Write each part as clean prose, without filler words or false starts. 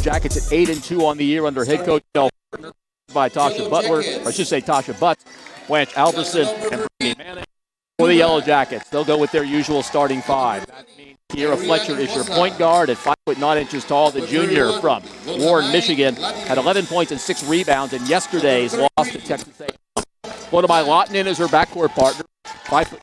Jackets at 8-2 on the year under head coach by Tasha Butler, or I should say Tasha Butts, Blanche Alverson, and Brittany Manning. For the Yellow Jackets, they'll go with their usual starting five. That means Kiera Fletcher is your point guard at 5'9" tall. The junior from Warren, Michigan, had 11 points and 6 rebounds in yesterday's loss to Texas A&M. Lotamai Lahtinen is her backcourt partner. 5',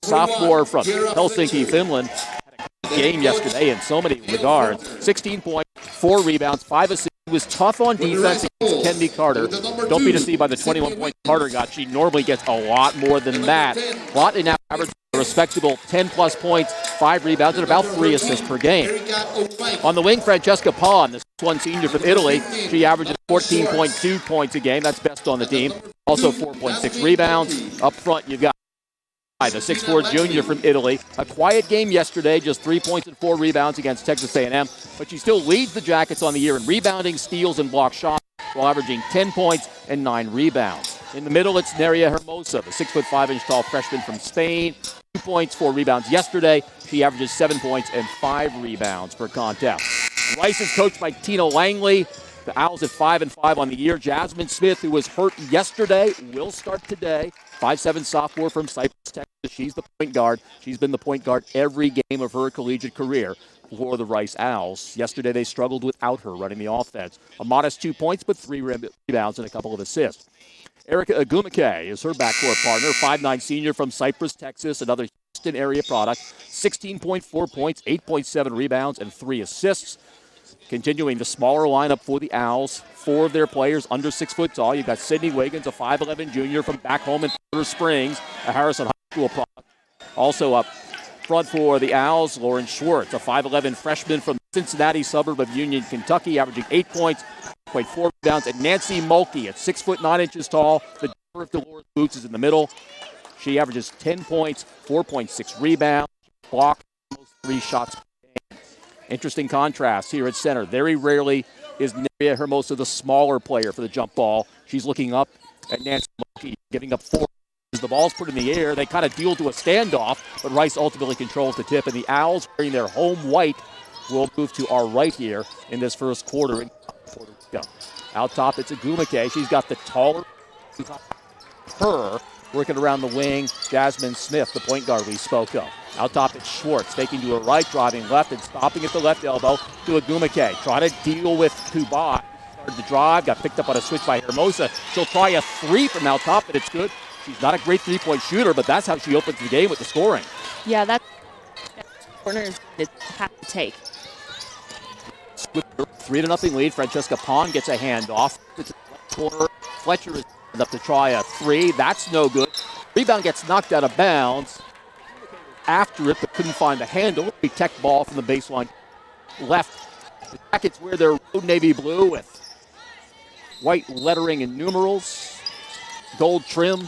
sophomore from Helsinki, Finland. Had a game yesterday in so many regards. 16 points, 4 rebounds, 5 assists. He was tough on defense against Kendi Carter. Don't be deceived by the 21 points Carter got. She normally gets a lot more than that. Lahtinen now averages a respectable 10-plus points, 5 rebounds, and about 3 assists per game. On the wing, Francesca Pon, the 6'1" senior from Italy. She averages 14.2 points a game. That's best on the team. Also 4.6 rebounds. Up front, you've got the 6'4" junior from Italy. A quiet game yesterday, just 3 points and 4 rebounds against Texas A&M, but she still leads the Jackets on the year in rebounding, steals, and block shots, while averaging 10 points and 9 rebounds. In the middle, it's Neria Hermosa, the 6'5" tall freshman from Spain. 2 points, 4 rebounds yesterday. She averages 7 points and 5 rebounds per contest. Rice is coached by Tina Langley. The Owls at 5-5 on the year. Jasmine Smith, who was hurt yesterday, will start today. 5'7" sophomore from Cypress, Texas. She's the point guard. She's been the point guard every game of her collegiate career for the Rice Owls. Yesterday, they struggled without her running the offense. A modest 2 points, but 3 rebounds and a couple of assists. Erica Agumake is her backcourt partner. 5'9" senior from Cypress, Texas. Another Houston area product. 16.4 points, 8.7 rebounds, and 3 assists. Continuing the smaller lineup for the Owls, 4 of their players under 6 foot tall. You've got Sydney Wiggins, a 5'11" junior from back home in Powder Springs, a Harrison High School product. Also up front for the Owls, Lauren Schwartz, a 5'11" freshman from the Cincinnati suburb of Union, Kentucky, averaging 8 points, 4 rebounds. And Nancy Mulkey at 6'9" tall. The daughter of Dolores Boots is in the middle. She averages 10 points, 4.6 rebounds, blocked almost 3 shots. Interesting contrast here at center. Very rarely is Neria Hermosa the smaller player for the jump ball. She's looking up at Nancy Mulkey, giving up 4. As the ball's put in the air, they kind of deal to a standoff, but Rice ultimately controls the tip, and the Owls, wearing their home white, will move to our right here in this first quarter in Puerto Rico. Out top, it's Agumake. She's got the taller her working around the wing. Jasmine Smith, the point guard we spoke of. Out top, it's Schwartz, faking to her right, driving left, and stopping at the left elbow to Agumake. Trying to deal with Kubai. Started the drive, got picked up on a switch by Hermosa. She'll try a 3 from out top, but it's good. She's not a great three-point shooter, but that's how she opens the game with the scoring. Yeah, that corner is going to have to take. With her 3-0 lead, Francesca Pon gets a handoff. It's left corner. Fletcher is up to try a 3. That's no good. Rebound gets knocked out of bounds. After it, but couldn't find the handle. A tech ball from the baseline left. The Jackets wear their road navy blue with white lettering and numerals, gold trim.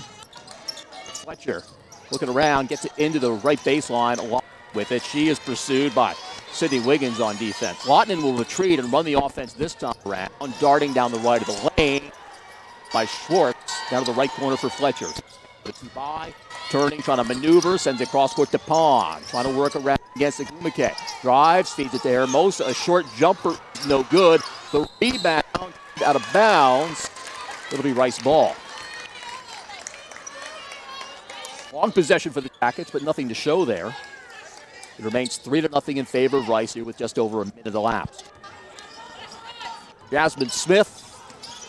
Fletcher looking around, gets it into the right baseline along with it. She is pursued by Sydney Wiggins on defense. Lahtinen will retreat and run the offense this time around, darting down the right of the lane by Schwartz, down to the right corner for Fletcher. It's by turning, trying to maneuver, sends it cross court to Pon, trying to work around against Agumake. Drives, feeds it to Hermosa. A short jumper, no good. The rebound out of bounds. It'll be Rice ball. Long possession for the Jackets, but nothing to show there. It remains 3-0 in favor of Rice here with just over a minute elapsed. Jasmine Smith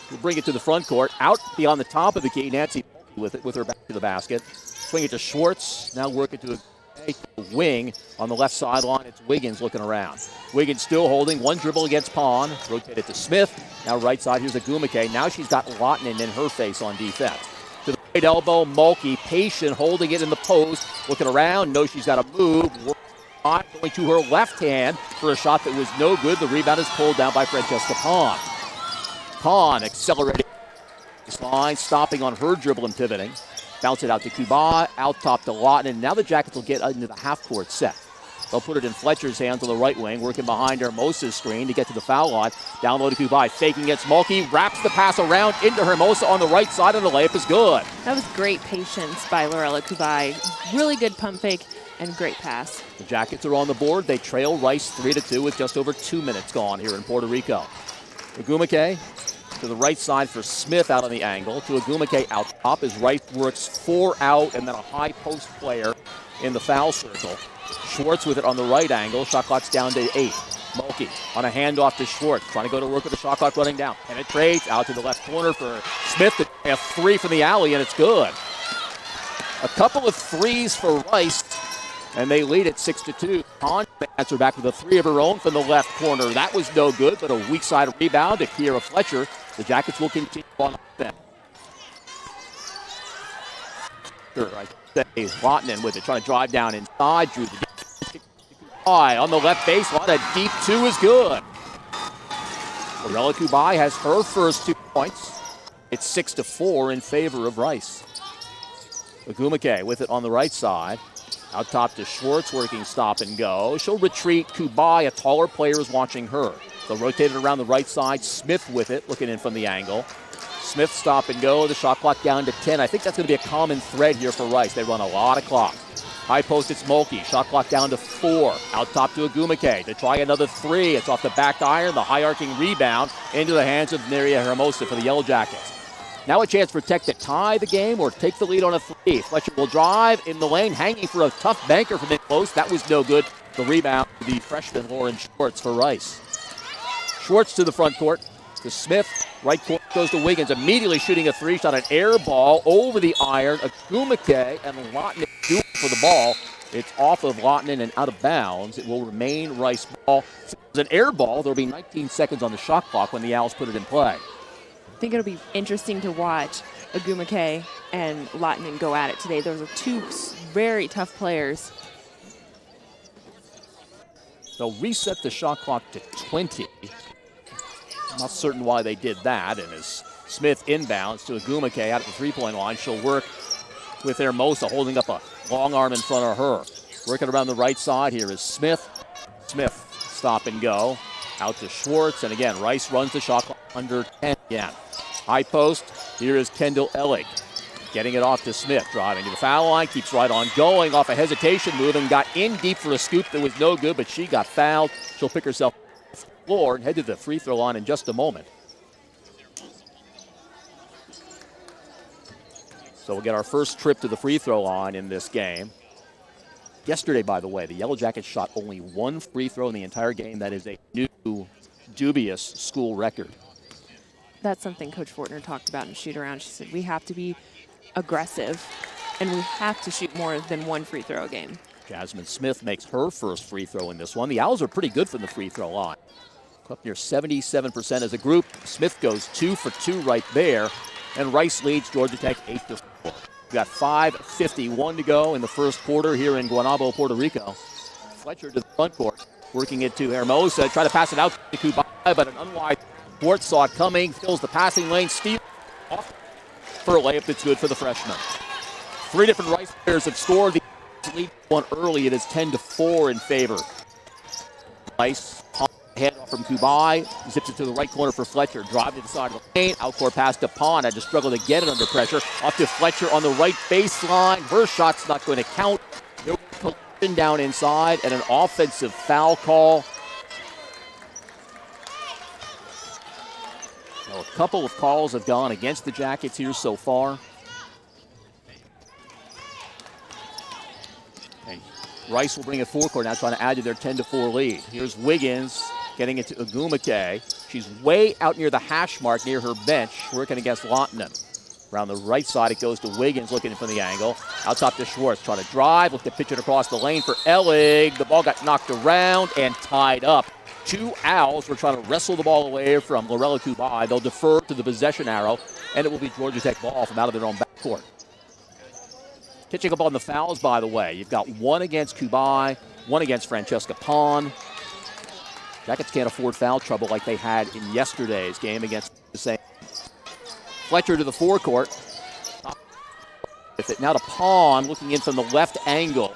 will bring it to the front court. Out beyond the top of the key. Nancy with it, with her back to the basket. Swing it to Schwartz. Now work it to a wing on the left sideline. It's Wiggins looking around. Wiggins still holding. One dribble against Pon. Rotate it to Smith. Now right side, here's Agumake. Now she's got Lahtinen in her face on defense. To the right elbow, Mulkey, patient, holding it in the post. Looking around, knows she's got to move. Going to her left hand for a shot that was no good. The rebound is pulled down by Francesca Pon. Pon accelerating this line, stopping on her dribble and pivoting. Bounce it out to Kubai, out top to Lahtinen. Now the Jackets will get into the half-court set. They'll put it in Fletcher's hands on the right wing, working behind Hermosa's screen to get to the foul line. Down low to Kubai, faking against Mulkey, wraps the pass around into Hermosa on the right side, and the layup is good. That was great patience by Lorella Kubai. Really good pump fake and great pass. The Jackets are on the board. They trail Rice 3-2 with just over 2 minutes gone here in Puerto Rico. Agumake to the right side for Smith out on the angle. To Agumake out top as Rice works 4 out and then a high post player in the foul circle. Schwartz with it on the right angle. Shot clock's down to 8. Mulkey on a handoff to Schwartz. Trying to go to work with the shot clock running down. Penetrates out to the left corner for Smith. A 3 from the alley and it's good. A couple of threes for Rice. And they lead at 6-2. Pond answer back with a 3 of her own from the left corner. That was no good, but a weak side rebound to Kiera Fletcher. The Jackets will continue on offense. I say Lotnan with it, trying to drive down inside. Drew the high on the left baseline. A deep 2 is good. Lorella Kubai has her first 2 points. It's 6-4 in favor of Rice. Agumake with it on the right side. Out top to Schwartz, working stop and go. She'll retreat. Kubai, a taller player, is watching her. They'll rotate it around the right side. Smith with it, looking in from the angle. Smith stop and go. The shot clock down to 10. I think that's going to be a common thread here for Rice. They run a lot of clock. High post, it's Mulkey. Shot clock down to 4. Out top to Agumake to try another 3. It's off the back iron. The high arcing rebound into the hands of Neria Hermosa for the Yellow Jackets. Now a chance for Tech to tie the game or take the lead on a 3. Fletcher will drive in the lane, hanging for a tough banker from in close. That was no good. The rebound to the freshman Lauren Schwartz for Rice. Schwartz to the front court to Smith. Right court goes to Wiggins, immediately shooting a 3 shot, an air ball over the iron. Agumake and Lotnan for the ball. It's off of Lotnan and out of bounds. It will remain Rice ball. If it's an air ball, there'll be 19 seconds on the shot clock when the Owls put it in play. I think it'll be interesting to watch Agumake and Lotnan go at it today. Those are 2 very tough players. They'll reset the shot clock to 20. I'm not certain why they did that. And as Smith inbounds to Agumake out at the three-point line, she'll work with Hermosa holding up a long arm in front of her. Working around the right side here is Smith. Smith, stop and go. Out to Schwartz, and again, Rice runs the shot clock under 10 again. High post, here is Kendall Ellig. Getting it off to Smith, driving to the foul line, keeps right on going, off a hesitation move, and got in deep for a scoop that was no good, but she got fouled. She'll pick herself off the floor and head to the free throw line in just a moment. So we'll get our first trip to the free throw line in this game. Yesterday, by the way, the Yellow Jackets shot only 1 free throw in the entire game. That is a new, dubious school record. That's something Coach Fortner talked about in shoot-around. She said, we have to be aggressive, and we have to shoot more than 1 free throw a game. Jasmine Smith makes her first free throw in this one. The Owls are pretty good from the free throw line. Up near 77% as a group. Smith goes 2 for 2 right there, and Rice leads Georgia Tech 8-4. We've got 5:51 to go in the first quarter here in Guaynabo, Puerto Rico. Fletcher to the front court, working it to Hermosa. Try to pass it out to Kubai, but an unwise Schwartz saw it coming, fills the passing lane, steals off for a layup that's good for the freshman. 3 different Rice players have scored. The lead one early. It is 10-4 in favor. Rice, head off from Kubai, zips it to the right corner for Fletcher. Drive to the side of the lane, outcourt pass to Pond. Had to struggle to get it under pressure. Off to Fletcher on the right baseline. Her shot's not going to count. No collision down inside, and an offensive foul call. Well, a couple of calls have gone against the Jackets here so far. And Rice will bring it forecourt now, trying to add to their 10-4 lead. Here's Wiggins getting it to Agumake. She's way out near the hash mark near her bench, working against Lotnan. Around the right side, it goes to Wiggins, looking from the angle. Out top to Schwartz, trying to drive, look to pitch it across the lane for Ellig. The ball got knocked around and tied up. 2 Owls were trying to wrestle the ball away from Lorella Kubai. They'll defer to the possession arrow, and it will be Georgia Tech ball from out of their own backcourt. Catching up on the fouls, by the way. You've got 1 against Kubai, 1 against Francesca Pond. Jackets can't afford foul trouble like they had in yesterday's game against the same. Fletcher to the forecourt. With it now to Pond, looking in from the left angle.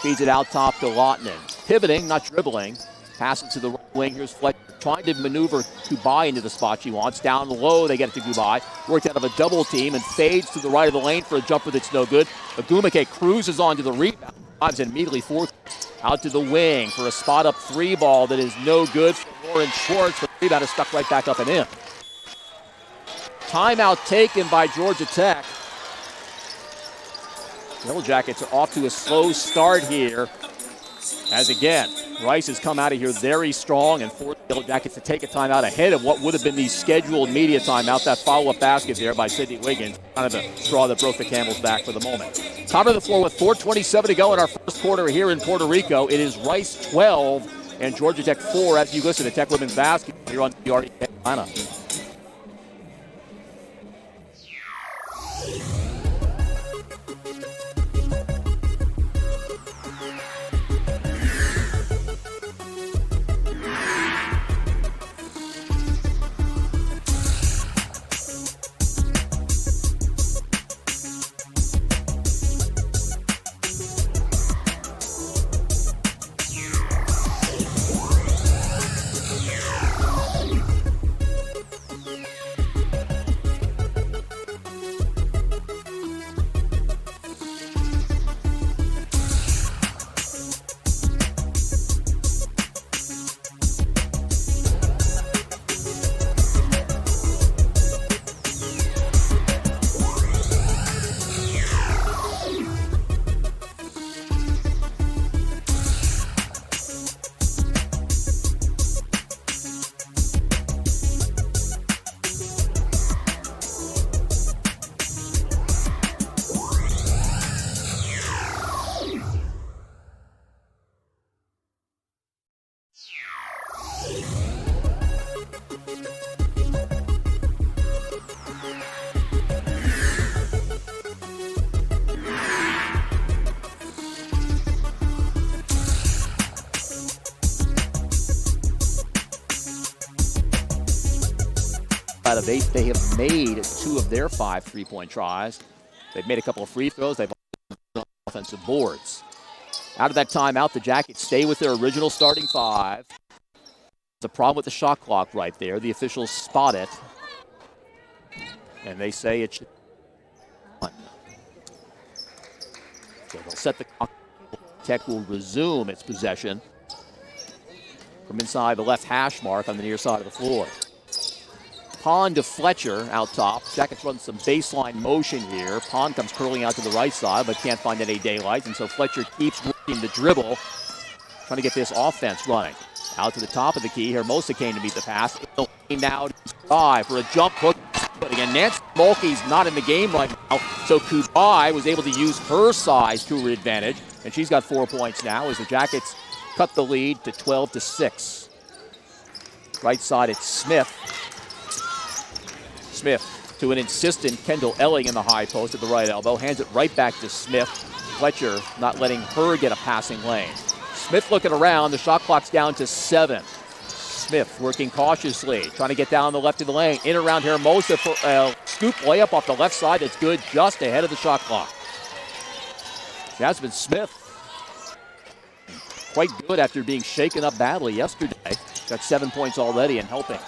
Feeds it out top to Lotnan. Pivoting, not dribbling. Passes to the right wing. Here's Fletcher trying to maneuver Kubai into the spot she wants. Down low, they get it to Kubai. Worked out of a double team and fades to the right of the lane for a jumper that's no good. Agumake cruises onto the rebound. drives and immediately forced out to the wing for a spot-up three ball that is no good for Lauren Schwartz. The rebound is stuck right back up and in. Timeout taken by Georgia Tech. Yellow Jackets are off to a slow start here. As again, Rice has come out of here very strong and forced the Yellow Jackets to take a timeout ahead of what would have been the scheduled media timeout. That follow-up basket there by Sydney Wiggins, kind of the straw that broke the camel's back for the moment. Top of the floor with 4:27 to go in our first quarter here in Puerto Rico. It is Rice 12 and Georgia Tech 4 as you listen to Tech Women's Basketball here on WRE Atlanta. Out of 8, they have made 2 of their 5 three-point tries. They've made a couple of free throws. They've also offensive boards. Out of that timeout, the Jackets stay with their original starting 5. There's a problem with the shot clock right there. The officials spot it, and they say it should be 1. So they'll set the clock. Tech will resume its possession from inside the left hash mark on the near side of the floor. Pond to Fletcher out top. Jackets run some baseline motion here. Pond comes curling out to the right side, but can't find any daylight, and so Fletcher keeps working the dribble, trying to get this offense running. Out to the top of the key. Hermosa came to meet the pass. Now to Kubai for a jump hook. But again, Nancy Mulkey's not in the game right now, so Kubai was able to use her size to her advantage, and she's got 4 points now as the Jackets cut the lead to 12-6. Right side, it's Smith. Smith to an insistent Kendall Elling in the high post at the right elbow. Hands it right back to Smith. Fletcher not letting her get a passing lane. Smith looking around. The shot clock's down to 7. Smith working cautiously, trying to get down the left of the lane. In around Hermosa for a scoop layup off the left side. That's good, just ahead of the shot clock. Jasmine Smith, quite good after being shaken up badly yesterday. Got 7 points already and helping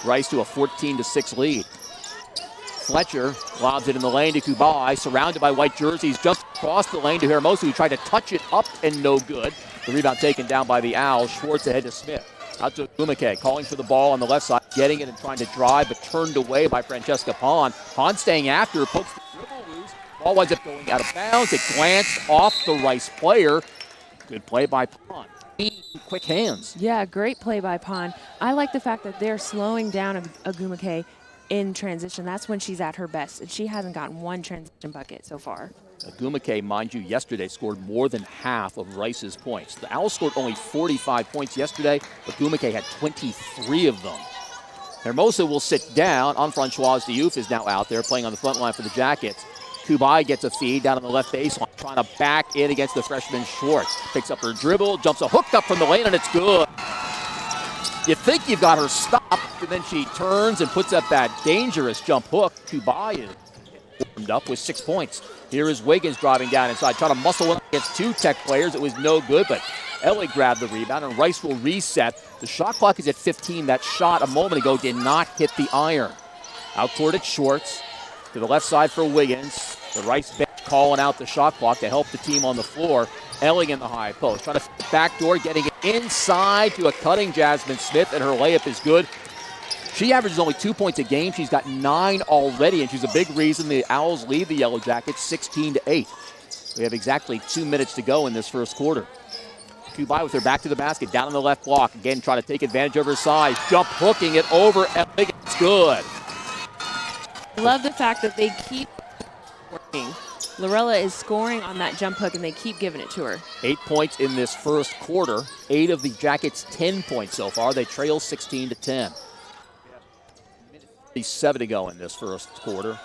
Rice to a 14-6 lead. Fletcher lobs it in the lane to Kubai, surrounded by white jerseys, jumps across the lane to Hermosa, who tried to touch it up and no good. The rebound taken down by the Owls. Schwartz ahead to Smith. Out to Gumake, calling for the ball on the left side, getting it and trying to drive, but turned away by Francesca Pond. Pond staying after, pokes the dribble loose. Ball winds up going out of bounds. It glanced off the Rice player. Good play by Pond. Quick hands. Yeah, great play by Pond. I like the fact that they're slowing down Agumake in transition. That's when she's at her best, and she hasn't gotten one transition bucket so far. Agumake, mind you, yesterday scored more than half of Rice's points. The Owls scored only 45 points yesterday, but Agumake had 23 of them. Hermosa will sit down. Anfrancoise Diouf is now out there playing on the front line for the Jackets. Kubai gets a feed down on the left baseline, trying to back in against the freshman Schwartz. Picks up her dribble, jumps a hook up from the lane, and it's good. You think you've got her stopped, and then she turns and puts up that dangerous jump hook. Kubai is warmed up with 6 points. Here is Wiggins driving down inside, trying to muscle in against 2 Tech players. It was no good, but Ellie grabbed the rebound, and Rice will reset. The shot clock is at 15. That shot a moment ago did not hit the iron. Out court at Schwartz. To the left side for Wiggins. The Rice bench calling out the shot clock to help the team on the floor. Elling in the high post, trying to backdoor, getting it inside to a cutting Jasmine Smith, and her layup is good. She averages only 2 points a game. She's got 9 already, and she's a big reason the Owls lead the Yellow Jackets 16-8. We have exactly 2 minutes to go in this first quarter. Kubai with her back to the basket, down on the left block. Again, trying to take advantage of her size. Jump hooking it over. It's good. Love the fact that they keep working. Lorella is scoring on that jump hook, and they keep giving it to her. 8 points in this first quarter. 8 of the Jackets' 10 points so far. They trail 16-10. 7 to go in this first quarter.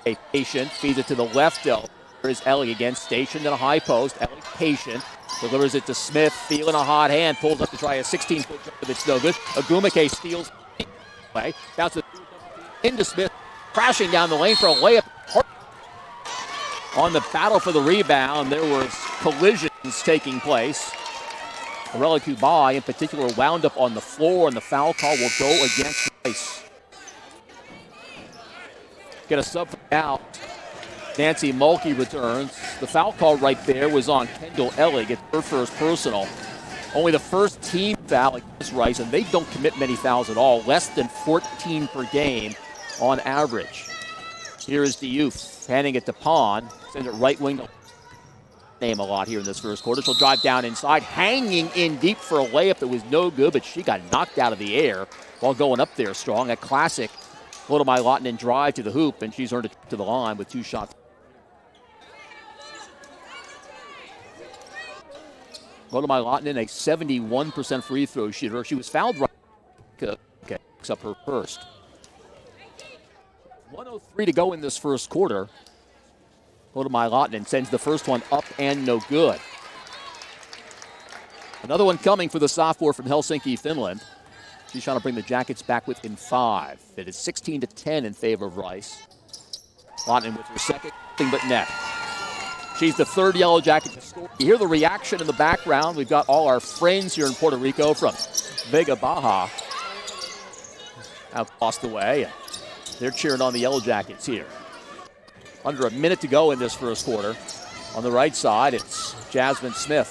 A patient feeds it to the left elbow. Here is Ellie again, stationed in a high post. Ellie patient. Delivers it to Smith, feeling a hot hand, pulls up to try a 16-foot jump, but it's no good. Agumake steals play, bounces into Smith, crashing down the lane for a layup. On the battle for the rebound, there was collisions taking place. Lorella Kubai, in particular, wound up on the floor, and the foul call will go against Rice. Get a sub out. Nancy Mulkey returns. The foul call right there was on Kendall Ellig. It's her first personal. Only the first team foul against Rice, and they don't commit many fouls at all. Less than 14 per game on average. Here is Diouf handing it to Pond. Sends it right wing to name a lot here in this first quarter. She'll drive down inside, hanging in deep for a layup that was no good, but she got knocked out of the air while going up there strong. A classic Lotomai-Lottinen drive to the hoop, and she's earned it to the line with 2 shots. Lotomai-Lottinen, a 71% free throw shooter. She was fouled right. Okay, picks up her first. 1:03 to go in this first quarter. Lotomai-Lottinen sends the first one up and no good. Another one coming for the sophomore from Helsinki, Finland. She's trying to bring the Jackets back within 5. It is 16-10 in favor of Rice. Lottinen with her second, nothing but net. She's the third Yellow Jacket to score. You hear the reaction in the background. We've got all our friends here in Puerto Rico from Vega Baja out across the way. They're cheering on the Yellow Jackets here. Under a minute to go in this first quarter. On the right side, it's Jasmine Smith.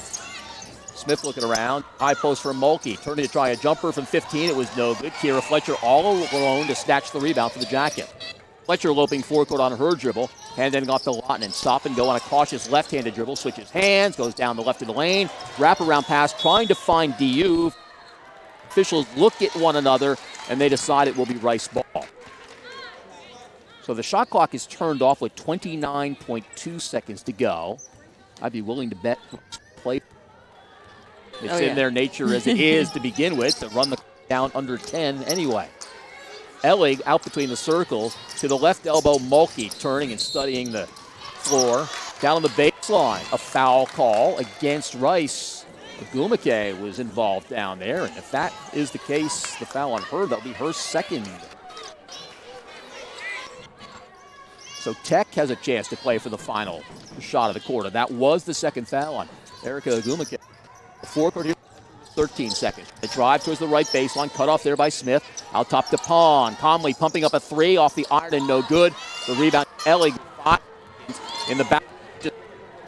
Smith looking around. High post for Mulkey. Turning to try a jumper from 15. It was no good. Kira Fletcher all alone to snatch the rebound for the Jacket. Fletcher loping forecourt on her dribble. Handing off to Lottinen. Stop and go on a cautious left-handed dribble. Switches hands. Goes down the left of the lane. Wraparound pass. Trying to find Diouf. Officials look at one another, and they decide it will be Rice ball. So the shot clock is turned off with 29.2 seconds to go. I'd be willing to bet play. It's in their nature as it is to begin with to run the down under 10 anyway. Ellig out between the circles to the left elbow. Mulkey turning and studying the floor. Down on the baseline, a foul call against Rice. Agumake was involved down there, and if that is the case, the foul on her, that'll be her second. So Tech has a chance to play for the final shot of the quarter. That was the second foul on Erica Agumake. Forecourt here, 13 seconds. The drive towards the right baseline, cut off there by Smith. Out top to Pond. Conley pumping up a 3 off the iron and no good. The rebound, Ellig in the back, just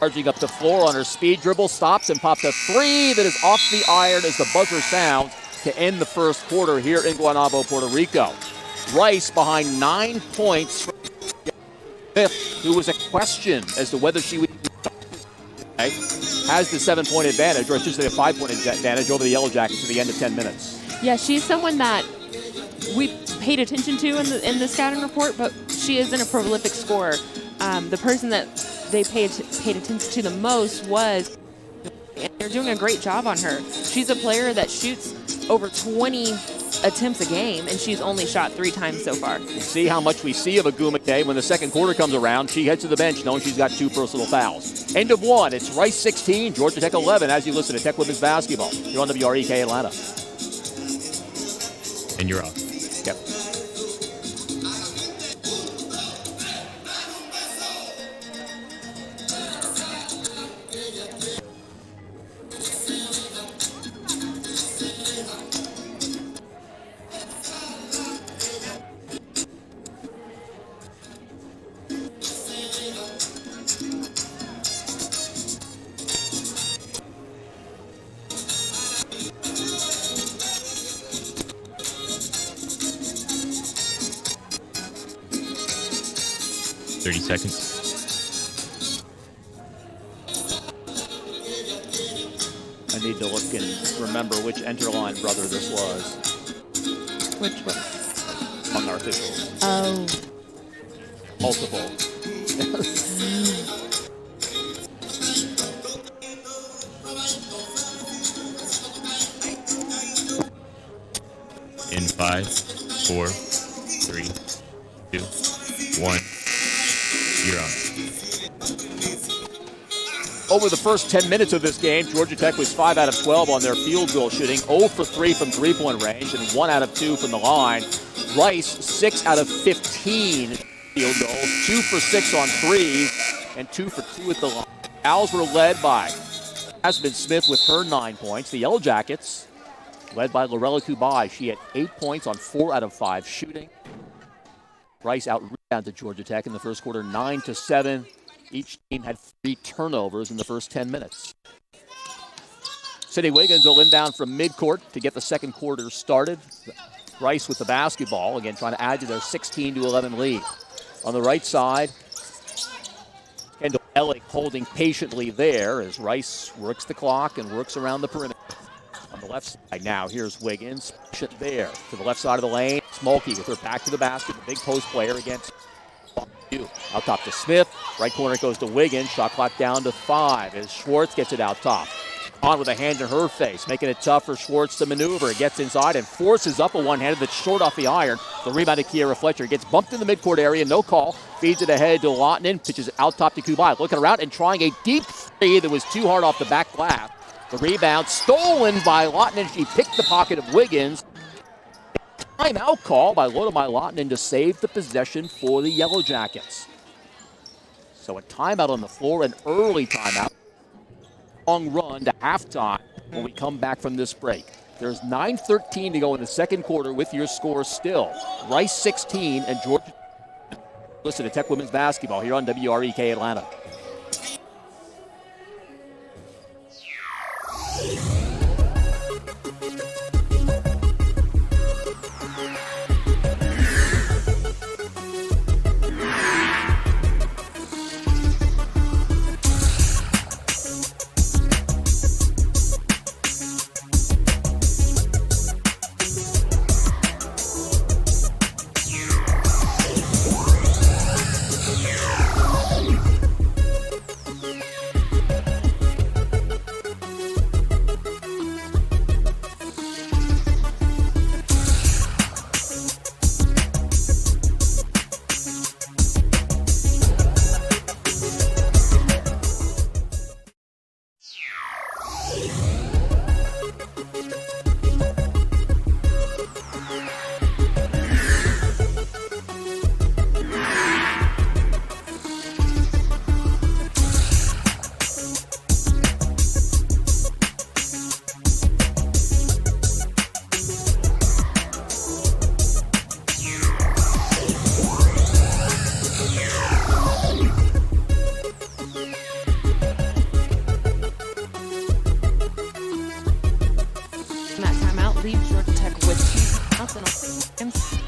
charging up the floor on her speed dribble. Stops and pops a 3 that is off the iron as the buzzer sounds to end the first quarter here in Guaynabo, Puerto Rico. Rice behind 9 points from Smith, who was a question as to whether she would has the 7-point advantage, or I should say a 5-point advantage over the Yellow Jackets to the end of 10 minutes. Yeah, she's someone that we paid attention to in the scouting report, but she isn't a prolific scorer. The person that they paid attention to the most was, and they're doing a great job on her. She's a player that shoots over 20 attempts a game, and she's only shot 3 times so far. We'll see how much we see of Agumake when the second quarter comes around. She heads to the bench knowing she's got 2 personal fouls. End of 1. It's Rice 16, Georgia Tech 11 as you listen to Tech Women's Basketball. You're on WREK Atlanta. And you're up. Yep. 30 seconds. I need to look and remember which Enterline brother this was Which one? among our officials. Oh. Multiple. In 5, 4, 3, 2, 1. You're on. Over the first 10 minutes of this game, Georgia Tech was 5 out of 12 on their field goal shooting, 0 for 3 from three-point range, and 1 out of 2 from the line. Rice, 6 out of 15 field goals, 2 for 6 on threes, and 2 for 2 at the line. Owls were led by Aspen Smith with her 9 points. The Yellow Jackets, led by Lorella Kubai. She had 8 points on 4 out of 5 shooting. Rice out-rebounded Georgia Tech in the first quarter, 9-7. Each team had 3 turnovers in the first 10 minutes. Sydney Wiggins will inbound from midcourt to get the second quarter started. Rice with the basketball, again trying to add to their 16-11 lead. On the right side, Kendall Ellick holding patiently there as Rice works the clock and works around the perimeter. On the left side now, here's Wiggins, there to the left side of the lane. Smolky with her back to the basket, the big post player against out top to Smith. Right corner goes to Wiggins. Shot clock down to 5 as Schwartz gets it out top. On with a hand to her face, making it tough for Schwartz to maneuver. It gets inside and forces up a one-handed that's short off the iron. The rebound to Kiera Fletcher. Gets bumped in the midcourt area, no call. Feeds it ahead to Lottinen. Pitches out top to Kubai. Looking around and trying a deep three that was too hard off the back glass. The rebound stolen by Lottinen. She picked the pocket of Wiggins. Timeout call by Lotomai Lottinen to save the possession for the Yellow Jackets. So a timeout on the floor, an early timeout. Long run to halftime when we come back from this break. There's 9:13 to go in the second quarter with your score still. Rice 16 and Georgia. Listen to Tech Women's Basketball here on WREK Atlanta.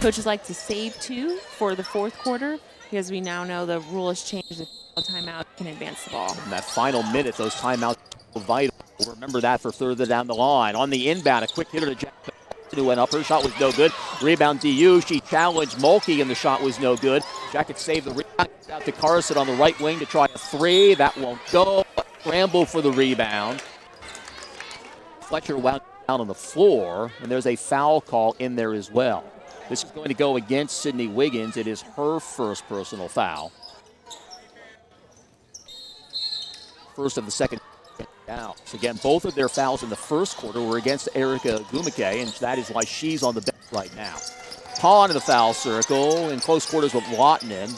Coaches like to save 2 for the fourth quarter because we now know the rule has changed. The timeout can advance the ball. In that final minute, those timeouts are vital. We'll remember that for further down the line. On the inbound, a quick hitter to Jackson who went up. Her shot was no good. Rebound DU. She challenged Mulkey and the shot was no good. Jackets save the rebound. Out to Carson on the right wing to try a 3. That won't go. Scramble for the rebound. Fletcher wound down on the floor, and there's a foul call in there as well. This is going to go against Sydney Wiggins. It is her first personal foul. First of the second down. So again, both of their fouls in the first quarter were against Erica Gumake, and that is why she's on the bench right now. Pond in the foul circle in close quarters with Lottinen.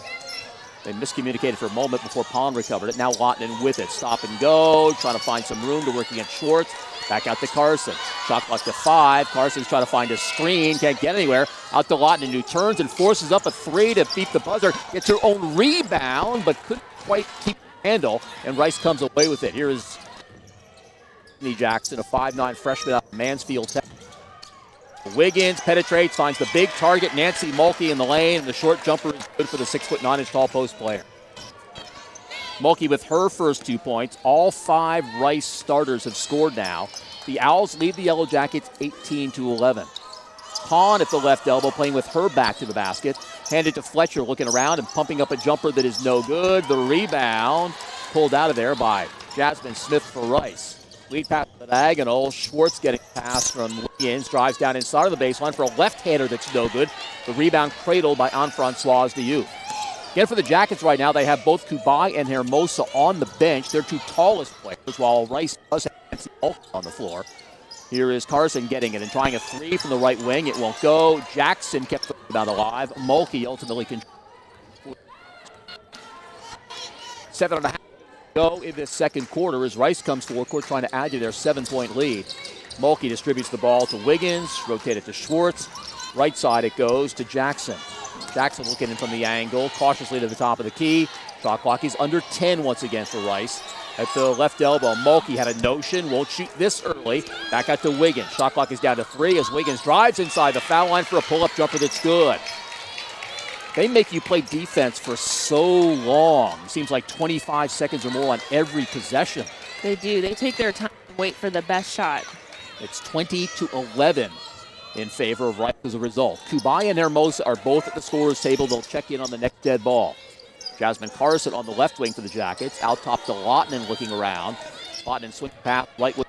They miscommunicated for a moment before Pond recovered it. Now Lottinen with it. Stop and go, trying to find some room to work against Schwartz. Back out to Carson. Shot clock to 5. Carson's trying to find a screen. Can't get anywhere. Out to Lottinen, who turns and forces up a 3 to beat the buzzer. Gets her own rebound, but couldn't quite keep the handle. And Rice comes away with it. Here is Sydney Jackson, a 5'9" freshman out of Mansfield, Texas. Wiggins penetrates, finds the big target, Nancy Mulkey in the lane, and the short jumper is good for the 6'9" tall post player. Mulkey with her first 2 points. All 5 Rice starters have scored now. The Owls lead the Yellow Jackets 18-11. Hahn at the left elbow playing with her back to the basket. Handed to Fletcher, looking around and pumping up a jumper that is no good. The rebound pulled out of there by Jasmine Smith for Rice. Lead pass to the diagonal. Schwartz getting pass from Wiggins. Drives down inside of the baseline for a left-hander that's no good. The rebound cradled by Anne-Francoise Diouf. Again, for the Jackets right now, they have both Kubai and Hermosa on the bench. They're 2 tallest players, while Rice does have Nancy Mulkey on the floor. Here is Carson getting it and trying a 3 from the right wing. It won't go. Jackson kept the rebound alive. Mulkey ultimately controlled. 7.5 to go in this second quarter as Rice comes forward court trying to add to their 7-point lead. Mulkey distributes the ball to Wiggins, rotated to Schwartz. Right side it goes to Jackson. Jackson looking in from the angle, cautiously to the top of the key. Shot clock is under 10 once again for Rice. At the left elbow, Mulkey had a notion, won't shoot this early. Back out to Wiggins. Shot clock is down to 3 as Wiggins drives inside the foul line for a pull-up jumper that's good. They make you play defense for so long. It seems like 25 seconds or more on every possession. They do. They take their time and wait for the best shot. It's 20-11 in favor of Rice as a result. Kubai and Hermosa are both at the scorer's table. They'll check in on the next dead ball. Jasmine Carson on the left wing for the Jackets. Out top to Lottinen looking around. Lottinen swing pass right with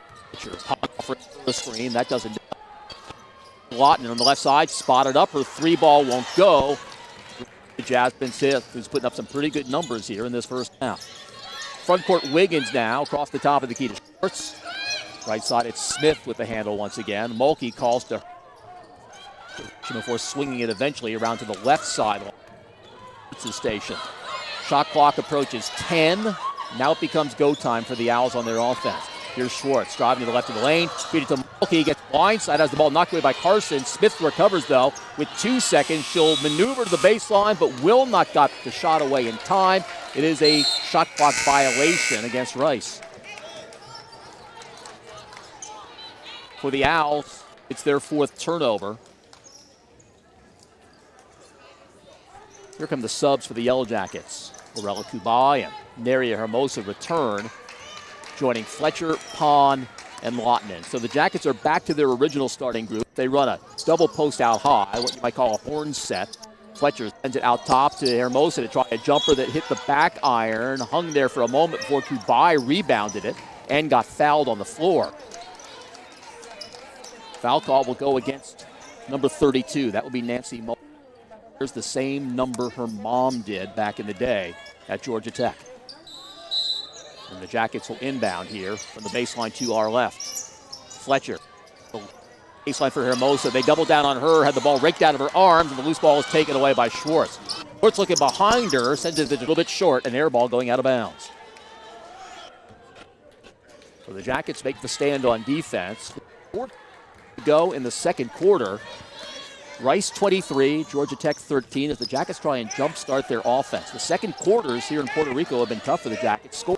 the screen. That doesn't do it. Lottinen on the left side, spotted up. Her 3 ball won't go. Jasmine Smith, who's putting up some pretty good numbers here in this first half. Front court Wiggins now across the top of the key to Schwartz. Right side it's Smith with the handle once again. Mulkey calls to before swinging it eventually around to the left side of the station. Shot clock approaches 10. Now it becomes go time for the Owls on their offense. Here's Schwartz driving to the left of the lane. Feed it to Mulkey. Gets blindside. Has the ball knocked away by Carson. Smith recovers, though, with 2 seconds. She'll maneuver to the baseline, but will not got the shot away in time. It is a shot clock violation against Rice. For the Owls, it's their 4th turnover. Here come the subs for the Yellow Jackets. Lorella Kubai and Neria Hermosa return, joining Fletcher, Pond, and Lottinen. So the Jackets are back to their original starting group. They run a double post out high, what you might call a horn set. Fletcher sends it out top to Hermosa to try a jumper that hit the back iron, hung there for a moment before Kubai rebounded it and got fouled on the floor. Foul call will go against number 32. That will be Nancy Mulkey. There's the same number her mom did back in the day at Georgia Tech. And the Jackets will inbound here from the baseline to our left. Fletcher, the baseline for Hermosa. They double down on her, had the ball raked out of her arms, and the loose ball is taken away by Schwartz. Schwartz looking behind her, sends it a little bit short, an air ball going out of bounds. So the Jackets make the stand on defense. 4 to go in the second quarter. Rice 23, Georgia Tech 13 as the Jackets try and jumpstart their offense. The second quarters here in Puerto Rico have been tough for the Jackets. Score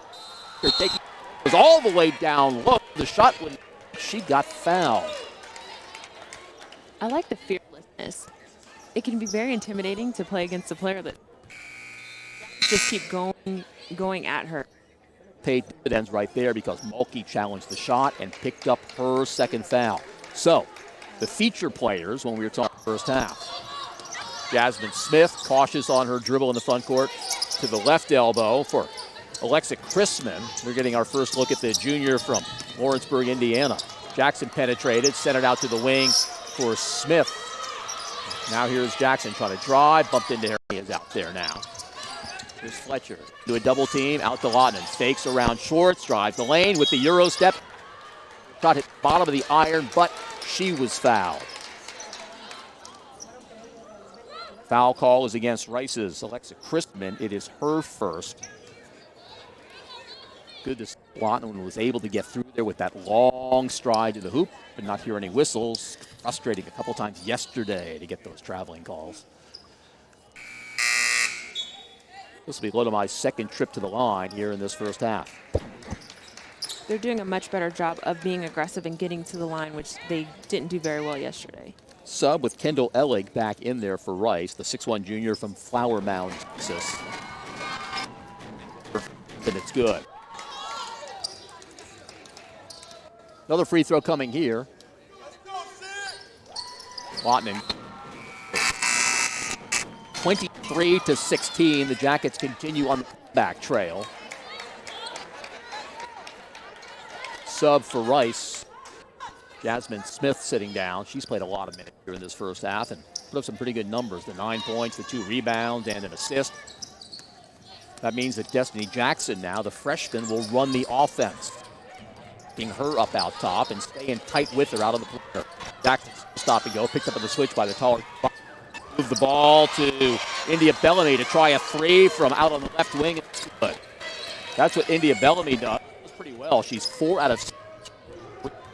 was all the way down low. The shot when she got fouled. I like the fearlessness. It can be very intimidating to play against a player that just keep going at her. Paid dividends right there because Mulkey challenged the shot and picked up her second foul. So, the feature players when we were talking first half. Jasmine Smith, cautious on her dribble in the front court to the left elbow for Alexa Chrisman. We're getting our first look at the junior from Lawrenceburg, Indiana. Jackson penetrated, sent it out to the wing for Smith. Now here's Jackson trying to drive, bumped into her. He is out there now. Here's Fletcher. Do a double team, out to Lottinen. Fakes around Schwartz, drives the lane with the Euro step. Shot hit bottom of the iron, but she was fouled. Foul call is against Rice's Alexa Christman. It is her first. Good to see Lottinen was able to get through there with that long stride to the hoop, but not hear any whistles. Frustrating a couple times yesterday to get those traveling calls. This will be Lodomai's second trip to the line here in this first half. They're doing a much better job of being aggressive and getting to the line, which they didn't do very well yesterday. Sub with Kendall Ellig back in there for Rice, the 6'1 junior from Flower Mound, Texas. And it's good. Another free throw coming here. Lotman. 23-16. The Jackets continue on the back trail. Sub for Rice. Jasmine Smith sitting down. She's played a lot of minutes here in this first half and put up some pretty good numbers. The 9 points, the 2 rebounds, and an assist. That means that Destiny Jackson now, the freshman, will run the offense. Getting her up out top and staying tight with her out on the perimeter. Jackson stop and go, picked up on the switch by the taller. Move the ball to India Bellamy to try a 3 from out on the left wing. It's good. That's what India Bellamy does pretty well. She's 4 out of 6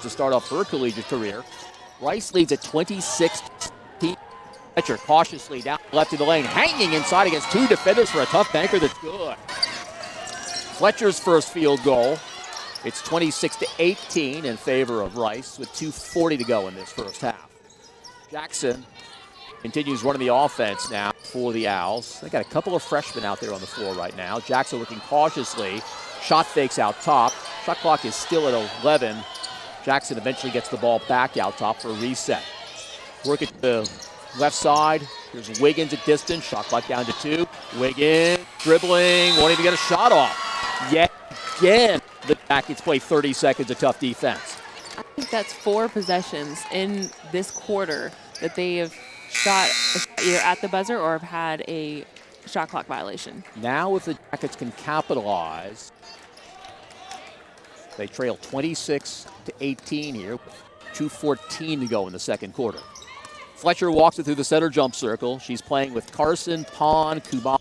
to start off her collegiate career. Rice leads at 26-16. Fletcher cautiously down left of the lane, hanging inside against 2 defenders for a tough banker that's good. Fletcher's first field goal. It's 26-18 in favor of Rice with 2:40 to go in this first half. Jackson continues running the offense now for the Owls. They got a couple of freshmen out there on the floor right now. Jackson working cautiously. Shot fakes out top. Shot clock is still at 11. Jackson eventually gets the ball back out top for a reset. Work at the left side. Here's Wiggins at distance. Shot clock down to 2. Wiggins dribbling. Won't even get a shot off. Yet again, the Jackets play 30 seconds of tough defense. I think that's 4 possessions in this quarter that they have shot either at the buzzer or have had a shot clock violation. Now if the Jackets can capitalize, they trail 26-18 here with 2:14 to go in the second quarter. Fletcher walks it through the center jump circle. She's playing with Carson, Pond, Kuban.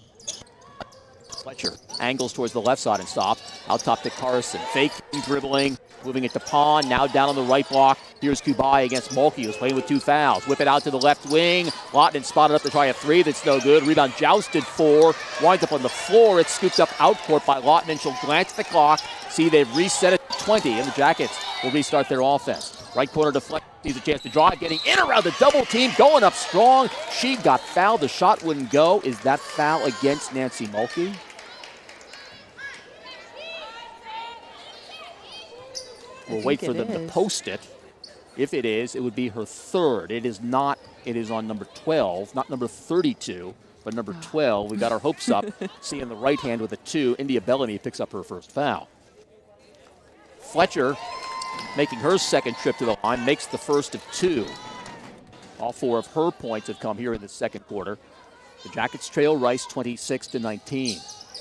Fletcher angles towards the left side and stops. Out top to Carson. Faking, dribbling, moving it to Pond. Now down on the right block. Here's Kubai against Mulkey, who's playing with 2 fouls. Whip it out to the left wing. Lotman spotted up to try a 3. That's no good. Rebound jousted 4. Winds up on the floor. It's scooped up out court by Lotman. She'll glance at the clock. See, they've reset it to 20, and the Jackets will restart their offense. Right corner to Fletcher. Sees a chance to drive. Getting in around the double team. Going up strong. She got fouled. The shot wouldn't go. Is that foul against Nancy Mulkey? We'll wait for them to post it. If it is, it would be her 3rd. It is not. It is on number 12, not number 32, but number 12. We got our hopes up. Seeing the right hand with a 2. India Bellamy picks up her first foul. Fletcher, making her second trip to the line, makes the first of 2. All 4 of her points have come here in the second quarter. The Jackets trail Rice 26-19.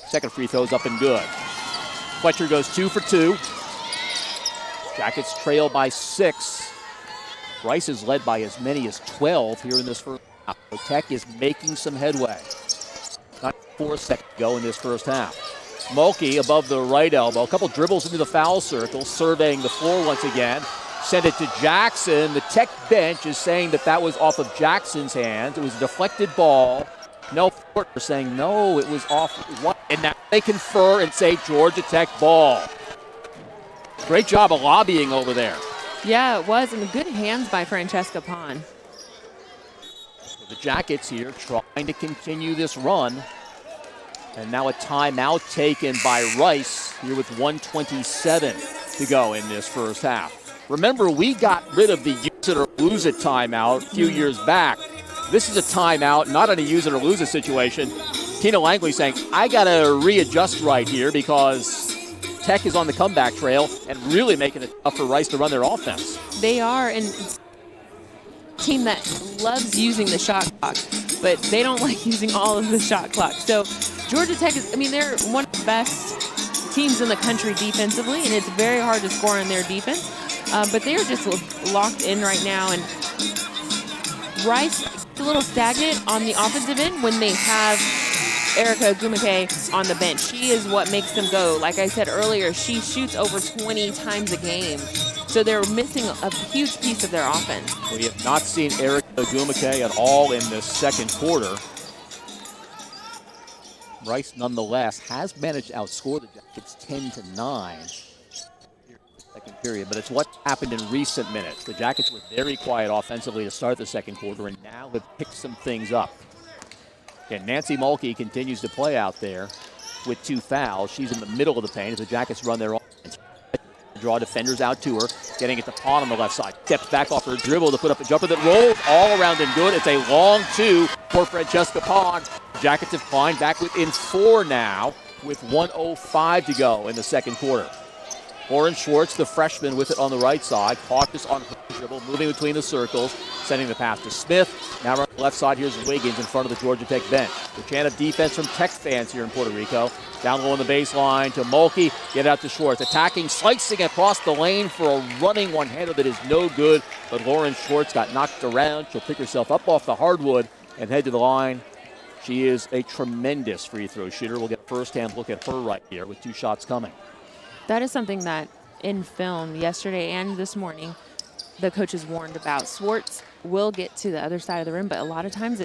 Second free throw's up and good. Fletcher goes 2 for 2. Jackets trail by 6. Rice is led by as many as 12 here in this first half. Tech is making some headway. Not 4 seconds to go in this first half. Mulkey above the right elbow. A couple dribbles into the foul circle, surveying the floor once again. Send it to Jackson. The Tech bench is saying that was off of Jackson's hands. It was a deflected ball. No, they're saying no, it was off. And now they confer and say Georgia Tech ball. Great job of lobbying over there. Yeah, it was, and good hands by Francesca Pond. The Jackets here trying to continue this run. And now a timeout taken by Rice here with 1:27 to go in this first half. Remember, we got rid of the use it or lose it timeout a few years back. This is a timeout, not in a use it or lose it situation. Tina Langley saying, I got to readjust right here because Tech is on the comeback trail and really making it tough for Rice to run their offense. They are, and a team that loves using the shot clock, but they don't like using all of the shot clock. So Georgia Tech is, they're one of the best teams in the country defensively, and it's very hard to score on their defense. But they're just locked in right now, and Rice is a little stagnant on the offensive end when they have Erica Gumake on the bench. She is what makes them go. Like I said earlier, she shoots over 20 times a game. So they're missing a huge piece of their offense. We have not seen Erica Gumake at all in the second quarter. Rice, nonetheless, has managed to outscore the Jackets 10-9. second period, but it's what happened in recent minutes. The Jackets were very quiet offensively to start the second quarter, and now have picked some things up. And Nancy Mulkey continues to play out there with 2 fouls. She's in the middle of the paint as the Jackets run their offense. Draw defenders out to her, getting it to Pond on the left side. Steps back off her dribble to put up a jumper that rolls all around and good. It's a long 2 for Francesca Pond. Jackets have climbed back within 4 now with 1:05 to go in the second quarter. Lauren Schwartz, the freshman, with it on the right side. Cautious on her dribble, moving between the circles, sending the pass to Smith. Now on the left side, here's Wiggins in front of the Georgia Tech bench. The chant of defense from Tech fans here in Puerto Rico. Down low on the baseline to Mulkey. Get out to Schwartz. Attacking, slicing across the lane for a running one-hander that is no good. But Lauren Schwartz got knocked around. She'll pick herself up off the hardwood and head to the line. She is a tremendous free throw shooter. We'll get a first-hand look at her right here with 2 shots coming. That is something that in film yesterday and this morning, the coaches warned about. Schwartz will get to the other side of the rim, but a lot of times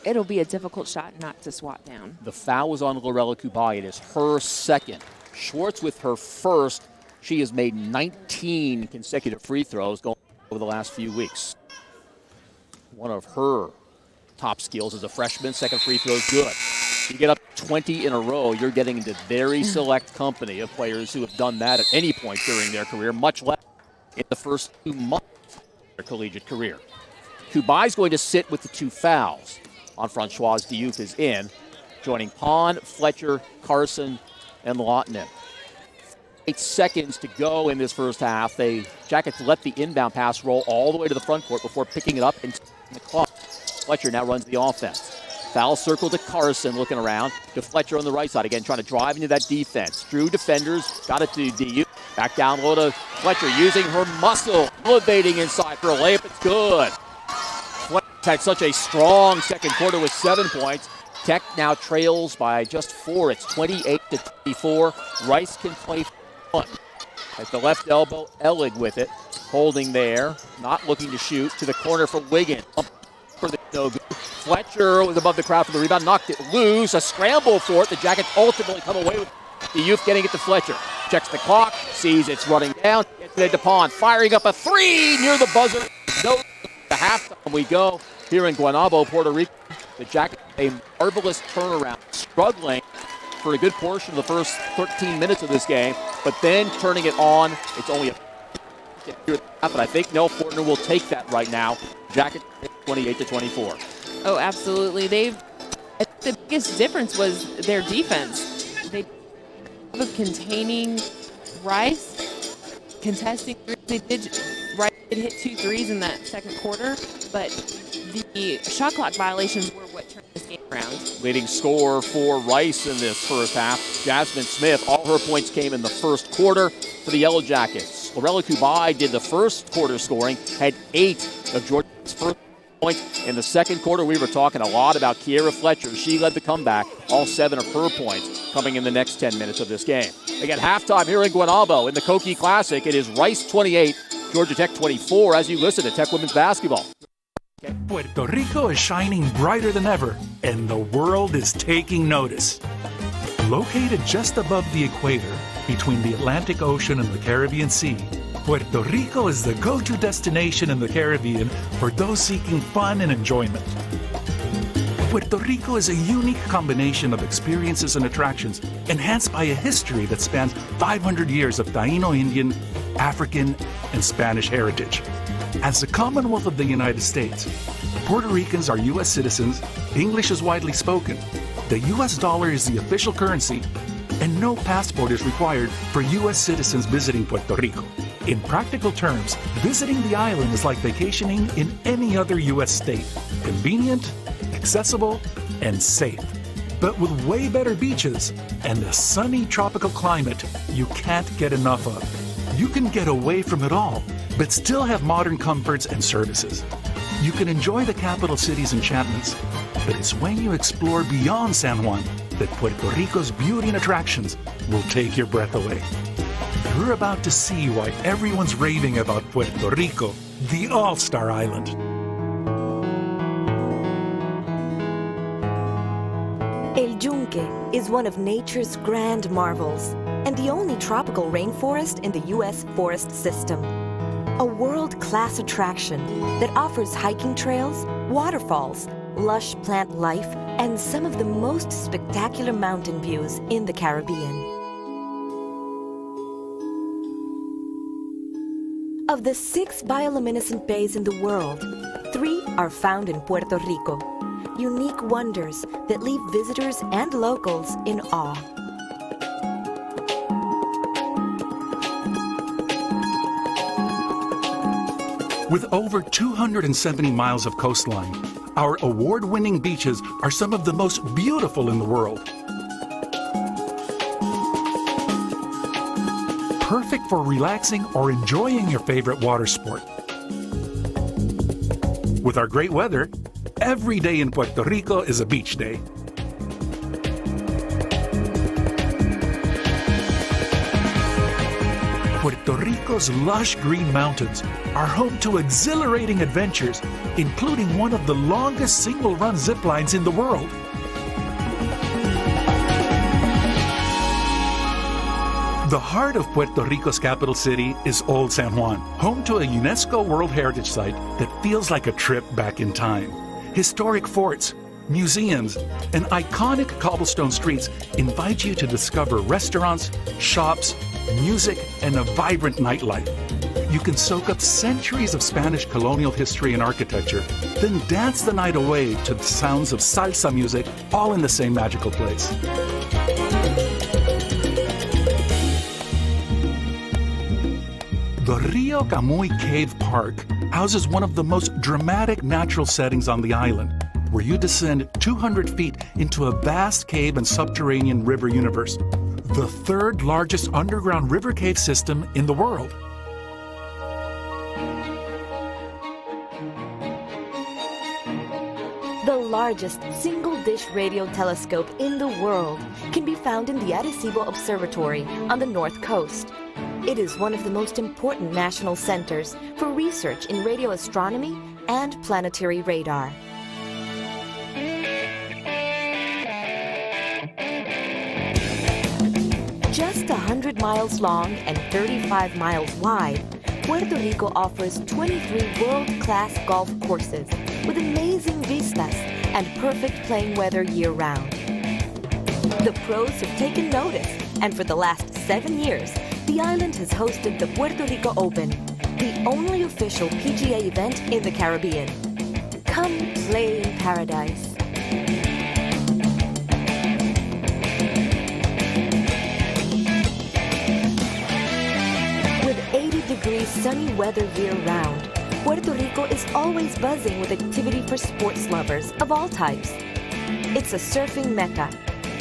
it'll be a difficult shot not to swat down. The foul was on Lorella Kubai. It is her second. Schwartz with her first. She has made 19 consecutive free throws going over the last few weeks. One of her top skills as a freshman. Second free throw is good. You get up 20 in a row, you're getting into very select company of players who have done that at any point during their career, much less in the first 2 months of their collegiate career. Kubai's going to sit with the 2 fouls on Francoise Diouf is in, joining Pond, Fletcher, Carson, and Lawtonen. 8 seconds to go in this first half. The Jackets let the inbound pass roll all the way to the front court before picking it up and taking the clock. Fletcher now runs the offense. Foul circle to Carson, looking around to Fletcher on the right side. Again, trying to drive into that defense. Drew defenders, got it to DU. Back down low to Fletcher, using her muscle, elevating inside for a layup. It's good. Fletcher had such a strong second quarter with 7 points. Tech now trails by just 4. It's 28-24. Rice can play fun. At the left elbow, Ellig with it. Holding there, not looking to shoot. To the corner for Wiggins. For the no good. Fletcher was above the crowd for the rebound, knocked it loose. A scramble for it. The Jackets ultimately come away with the youth getting it to Fletcher. Checks the clock, sees it's running down. Gets it to Pond, firing up a 3 near the buzzer. No, to halftime we go here in Guaynabo, Puerto Rico. The Jackets, a marvelous turnaround, struggling for a good portion of the first 13 minutes of this game, but then turning it on. It's only a but I think Nell Fortner will take that right now. Jackets 28-24. Oh, absolutely. The biggest difference was their defense. They were containing Rice, contesting threes. Rice did hit 2 threes in that second quarter, but the shot clock violations were what turned this game around. Leading scorer for Rice in this first half, Jasmine Smith. All her points came in the first quarter for the Yellow Jackets. Lorella Kubai did the first quarter scoring, had 8 of Georgia's first points. In the second quarter, we were talking a lot about Kiera Fletcher. She led the comeback, all 7 of her points coming in the next 10 minutes of this game. Again, halftime here in Guaynabo in the Koki Classic. It is Rice 28, Georgia Tech 24 as you listen to Tech Women's Basketball. Puerto Rico is shining brighter than ever, and the world is taking notice. Located just above the equator, between the Atlantic Ocean and the Caribbean Sea, Puerto Rico is the go-to destination in the Caribbean for those seeking fun and enjoyment. Puerto Rico is a unique combination of experiences and attractions, enhanced by a history that spans 500 years of Taino Indian, African, and Spanish heritage. As the Commonwealth of the United States, Puerto Ricans are U.S. citizens, English is widely spoken, the U.S. dollar is the official currency, and no passport is required for U.S. citizens visiting Puerto Rico. In practical terms, visiting the island is like vacationing in any other U.S. state. Convenient, accessible, and safe. But with way better beaches and a sunny tropical climate you can't get enough of. You can get away from it all, but still have modern comforts and services. You can enjoy the capital city's enchantments, but it's when you explore beyond San Juan that Puerto Rico's beauty and attractions will take your breath away. You're about to see why everyone's raving about Puerto Rico, the all-star island. El Yunque is one of nature's grand marvels. and the only tropical rainforest in the U.S. forest system. A world-class attraction that offers hiking trails, waterfalls, lush plant life, and some of the most spectacular mountain views in the Caribbean. Of the 6 bioluminescent bays in the world, 3 are found in Puerto Rico, unique wonders that leave visitors and locals in awe. With over 270 miles of coastline, our award-winning beaches are some of the most beautiful in the world. Perfect for relaxing or enjoying your favorite water sport. With our great weather, every day in Puerto Rico is a beach day. Puerto Rico's lush green mountains are home to exhilarating adventures, including one of the longest single-run zip lines in the world. The heart of Puerto Rico's capital city is Old San Juan, home to a UNESCO World Heritage Site that feels like a trip back in time. Historic forts, museums, and iconic cobblestone streets invite you to discover restaurants, shops, music, and a vibrant nightlife. You can soak up centuries of Spanish colonial history and architecture, then dance the night away to the sounds of salsa music, all in the same magical place. The Rio Camuy Cave Park houses one of the most dramatic natural settings on the island, where you descend 200 feet into a vast cave and subterranean river universe, the 3rd largest underground river cave system in the world. The largest single-dish radio telescope in the world can be found in the Arecibo Observatory on the north coast. It is one of the most important national centers for research in radio astronomy and planetary radar. Just 100 miles long and 35 miles wide, Puerto Rico offers 23 world-class golf courses with amazing vistas and perfect playing weather year-round. The pros have taken notice, and for the last 7 years, the island has hosted the Puerto Rico Open, the only official PGA event in the Caribbean. Come play in paradise. With 80-degree sunny weather year-round, Puerto Rico is always buzzing with activity for sports lovers of all types. It's a surfing mecca,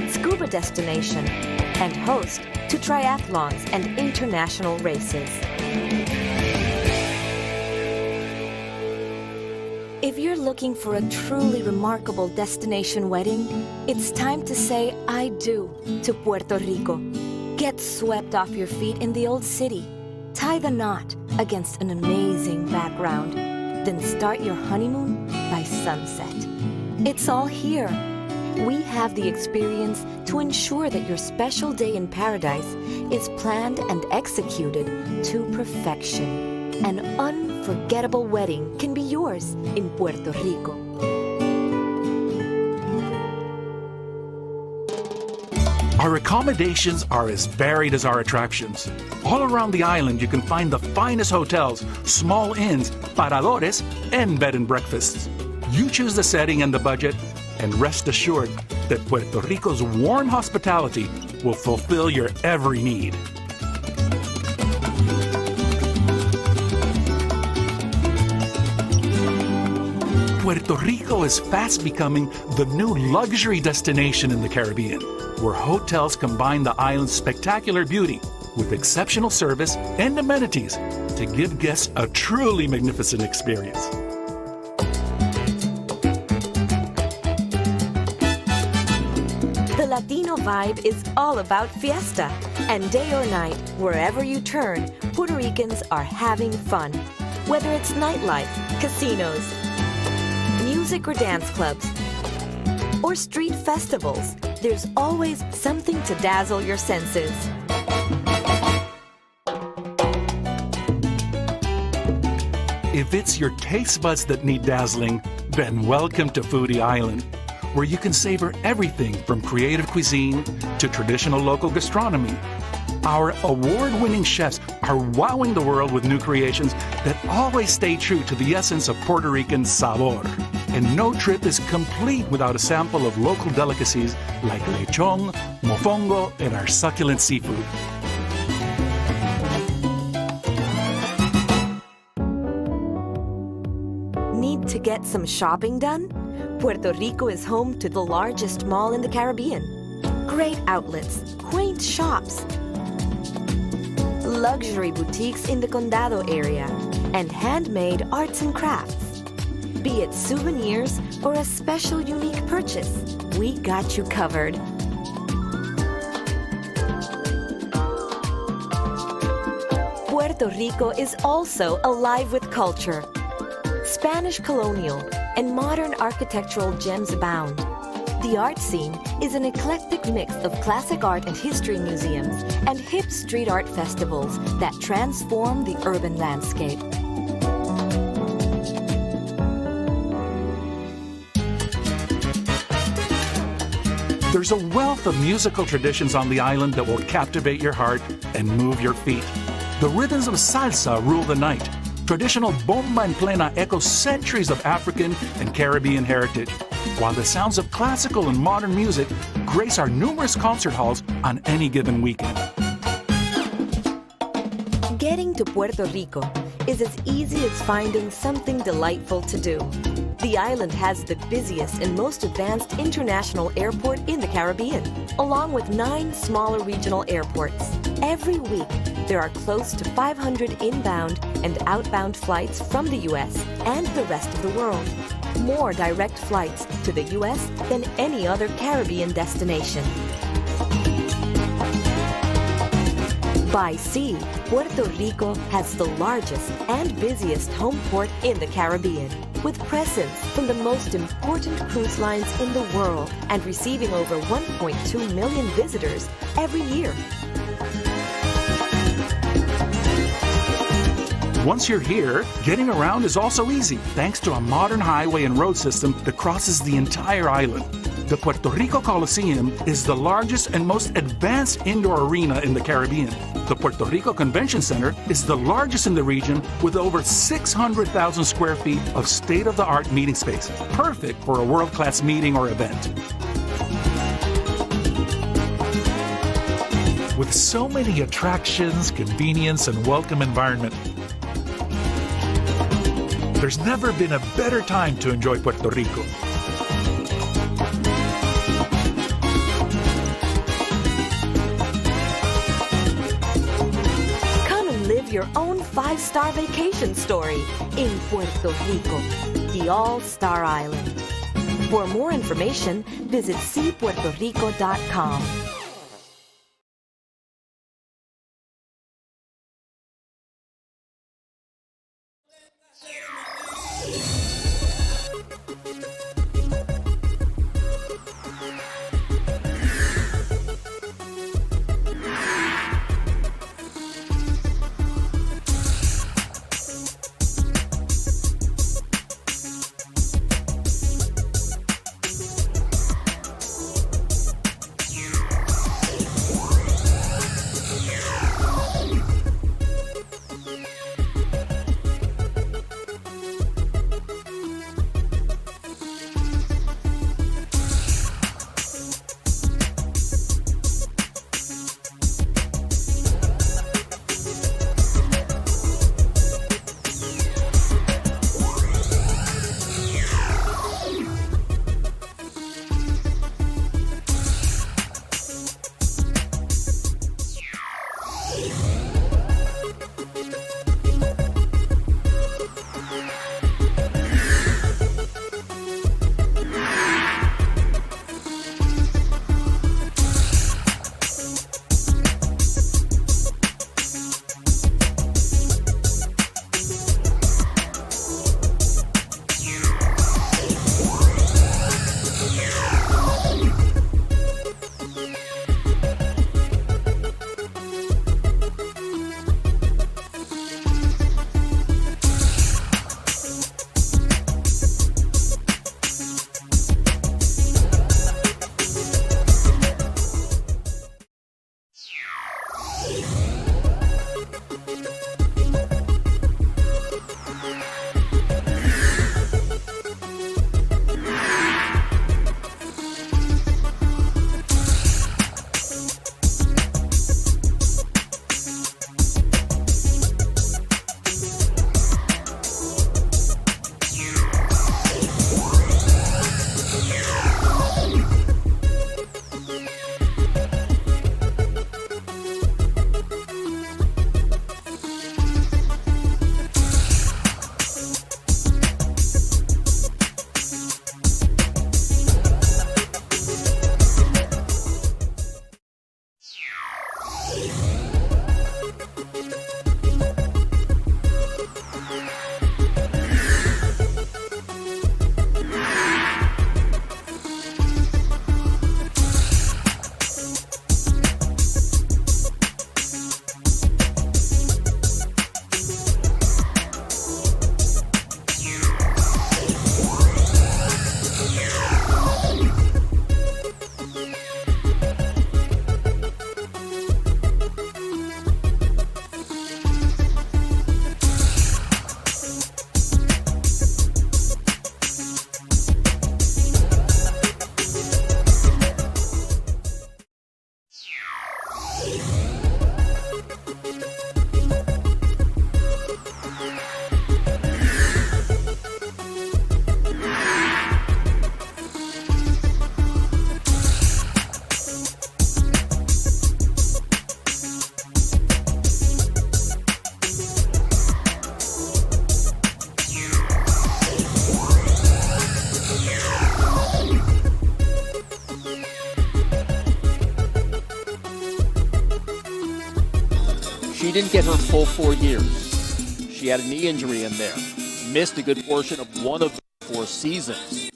scuba destination, and host to triathlons and international races. If you're looking for a truly remarkable destination wedding, it's time to say I do to Puerto Rico. Get swept off your feet in the old city. Tie the knot against an amazing background. Then start your honeymoon by sunset. It's all here. We have the experience to ensure that your special day in paradise is planned and executed to perfection. An unforgettable wedding can be yours in Puerto Rico. Our accommodations are as varied as our attractions. All around the island, you can find the finest hotels, small inns, paradores, and bed and breakfasts. You choose the setting and the budget, and rest assured that Puerto Rico's warm hospitality will fulfill your every need. Puerto Rico is fast becoming the new luxury destination in the Caribbean, where hotels combine the island's spectacular beauty with exceptional service and amenities to give guests a truly magnificent experience. The Latino vibe is all about fiesta, and day or night, wherever you turn, Puerto Ricans are having fun. Whether it's nightlife, casinos, music or dance clubs, or street festivals, there's always something to dazzle your senses. If it's your taste buds that need dazzling, then welcome to Foodie Island, where you can savor everything from creative cuisine to traditional local gastronomy. Our award-winning chefs are wowing the world with new creations that always stay true to the essence of Puerto Rican sabor. And no trip is complete without a sample of local delicacies like lechon, mofongo, and our succulent seafood. Need to get some shopping done? Puerto Rico is home to the largest mall in the Caribbean. Great outlets, quaint shops, luxury boutiques in the Condado area, and handmade arts and crafts. Be it souvenirs or a special unique purchase, we got you covered. Puerto Rico is also alive with culture. Spanish colonial and modern architectural gems abound. The art scene is an eclectic mix of classic art and history museums and hip street art festivals that transform the urban landscape. There's a wealth of musical traditions on the island that will captivate your heart and move your feet. The rhythms of salsa rule the night. Traditional bomba en plena echo centuries of African and Caribbean heritage, while the sounds of classical and modern music grace our numerous concert halls on any given weekend. Getting to Puerto Rico is as easy as finding something delightful to do. The island has the busiest and most advanced international airport in the Caribbean, along with 9 smaller regional airports. Every week, there are close to 500 inbound and outbound flights from the U.S. and the rest of the world. More direct flights to the U.S. than any other Caribbean destination. By sea, Puerto Rico has the largest and busiest home port in the Caribbean, with presence from the most important cruise lines in the world and receiving over 1.2 million visitors every year. Once you're here, getting around is also easy thanks to a modern highway and road system that crosses the entire island. The Puerto Rico Coliseum is the largest and most advanced indoor arena in the Caribbean. The Puerto Rico Convention Center is the largest in the region with over 600,000 square feet of state-of-the-art meeting space, perfect for a world-class meeting or event. With so many attractions, convenience, and welcome environment, there's never been a better time to enjoy Puerto Rico. Come and live your own 5-star vacation story in Puerto Rico, the All-Star Island. For more information, visit seapuertorico.com. She didn't get her full 4 years. She had a knee injury in there. Missed a good portion of one of the 4 seasons.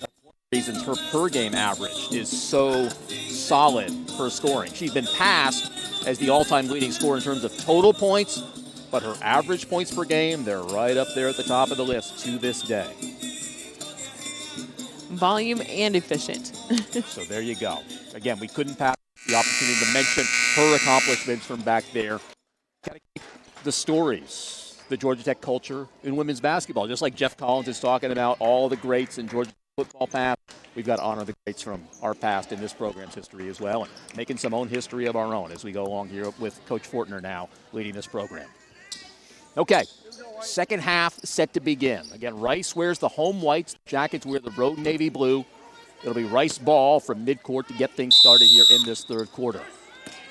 That's one of the reasons her per-game average is so solid for scoring. She's been passed as the all-time leading scorer in terms of total points, but her average points per game, they're right up there at the top of the list to this day. Volume and efficient. So there you go. Again, we couldn't pass the opportunity to mention her accomplishments from back there. Gotta keep the stories, the Georgia Tech culture in women's basketball. Just like Jeff Collins is talking about all the greats in Georgia football past, we've got to honor the greats from our past in this program's history as well, and making some own history of our own as we go along here with Coach Fortner now leading this program. Okay, second half set to begin. Again, Rice wears the home whites. Jackets wear the road navy blue. It'll be Rice ball from midcourt to get things started here in this third quarter.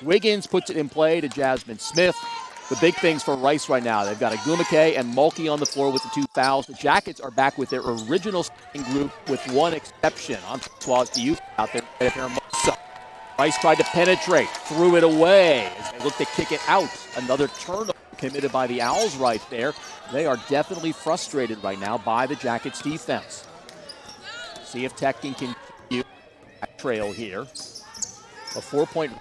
Wiggins puts it in play to Jasmine Smith. The big things for Rice right now, they've got Agumake and Mulkey on the floor with the 2 fouls. The Jackets are back with their original starting group with one exception. On Swaz to you out there. Rice tried to penetrate, threw it away as they look to kick it out. Another turnover committed by the Owls right there. They are definitely frustrated right now by the Jackets defense. See if Tech can continue that trail here. A 4-point.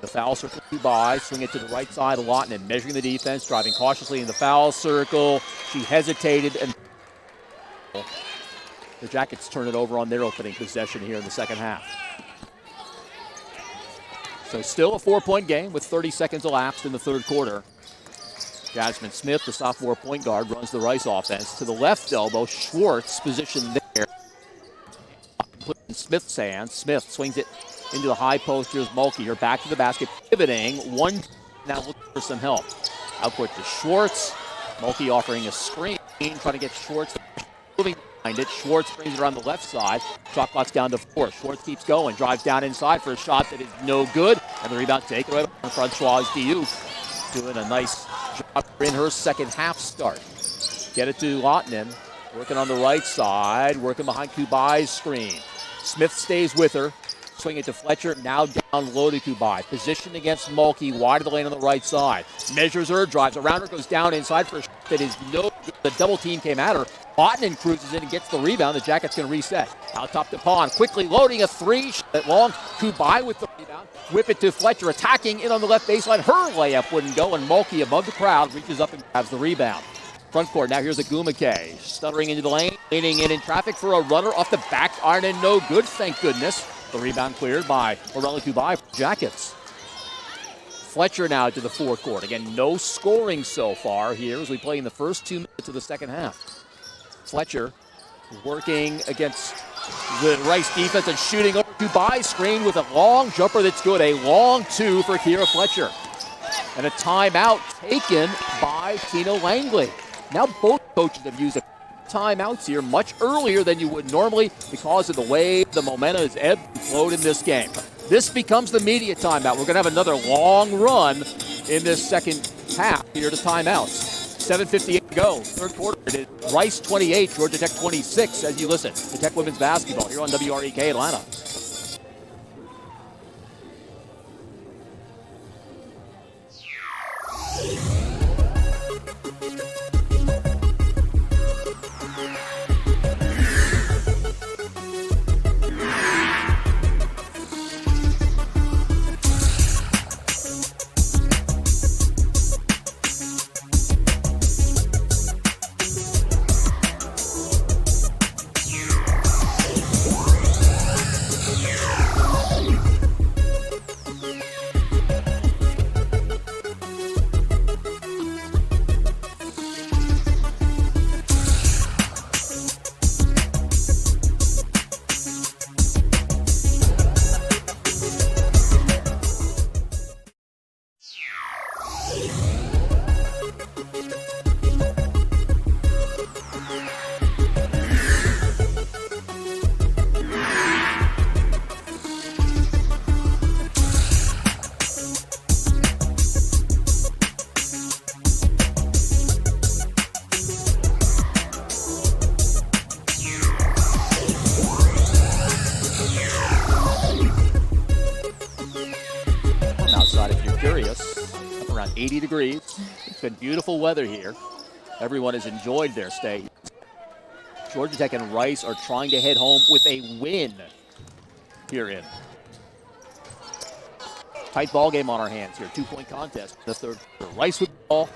The foul circle by, swing it to the right side of Lawton and measuring the defense, driving cautiously in the foul circle. She hesitated and the Jackets turn it over on their opening possession here in the second half. So still a 4-point game with 30 seconds elapsed in the third quarter. Jasmine Smith, the sophomore point guard, runs the Rice offense to the left elbow. Schwartz positioned there. Put in Smith's hands. Smith swings it into the high post. Here's Mulkey. Her back to the basket, pivoting. One now looking for some help. Output to Schwartz. Mulkey offering a screen, trying to get Schwartz moving behind it. Schwartz brings it around the left side. Shot clock's down to 4. Schwartz keeps going, drives down inside for a shot that is no good. And the rebound taken right on Francoise Diouf, doing a nice job in her second half start. Get it to Lotnan, working on the right side, working behind Kubai's screen. Smith stays with her. Swing it to Fletcher, now down low to Kubai. Position against Mulkey, wide of the lane on the right side. Measures her, drives around her, goes down inside for a shot that is no good. The double team came at her. Botnan cruises in and gets the rebound. The Jackets can reset. Out top to Pond, quickly loading a 3. Shot long. Kubai with the rebound. Whip it to Fletcher, attacking in on the left baseline. Her layup wouldn't go, and Mulkey above the crowd reaches up and grabs the rebound. Front court, now here's Agumake. Stuttering into the lane, leaning in traffic for a runner off the back iron and no good, thank goodness. The rebound cleared by Morella Kubai for Jackets. Fletcher now to the forecourt. Again, no scoring so far here as we play in the first 2 minutes of the second half. Fletcher working against the Rice defense and shooting over Kubai's screen with a long jumper that's good. A long 2 for Kira Fletcher. And a timeout taken by Tina Langley. Now both coaches have used timeouts here much earlier than you would normally because of the way the momentum has ebbed and flowed in this game. This becomes the media timeout. We're going to have another long run in this second half here to timeouts. 7:58 to go. Third quarter. It is Rice 28, Georgia Tech 26 as you listen to Tech Women's Basketball here on WREK Atlanta. 80 degrees. It's been beautiful weather here. Everyone has enjoyed their stay. Georgia Tech and Rice are trying to head home with a win here in. Tight ball game on our hands here. 2-point contest. The third quarter. Rice with the ball.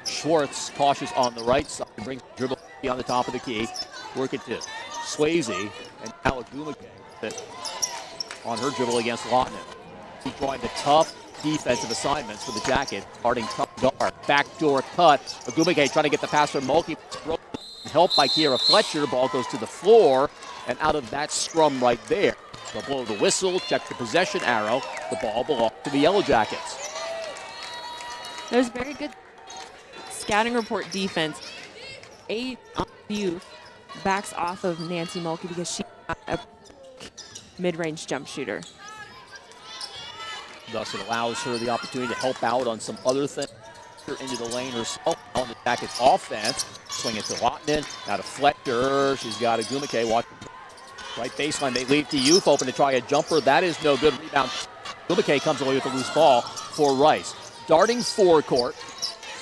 Schwartz cautious on the right side. Brings the dribble on the top of the key. Work it to Swayze and now Agumake on her dribble against Lawton. He's drawing the tough defensive assignments for the Jacket. Starting tough guard. Backdoor cut. Agumake trying to get the pass from Mulkey. Helped by Kiera Fletcher. Ball goes to the floor. And out of that scrum right there, they'll blow the whistle, check the possession arrow. The ball belongs to the Yellow Jackets. There's very good scouting report defense. 8 on youth backs off of Nancy Mulkey because she's not a mid-range jump shooter. Thus, it allows her the opportunity to help out on some other things. Into the lane herself on the Jackets offense. Swing it to Lawton. Now to Fletcher. She's got Agumake watching. Right baseline, they leave to Youth open to try a jumper. That is no good. Rebound. Agumake comes away with a loose ball for Rice. Darting forecourt.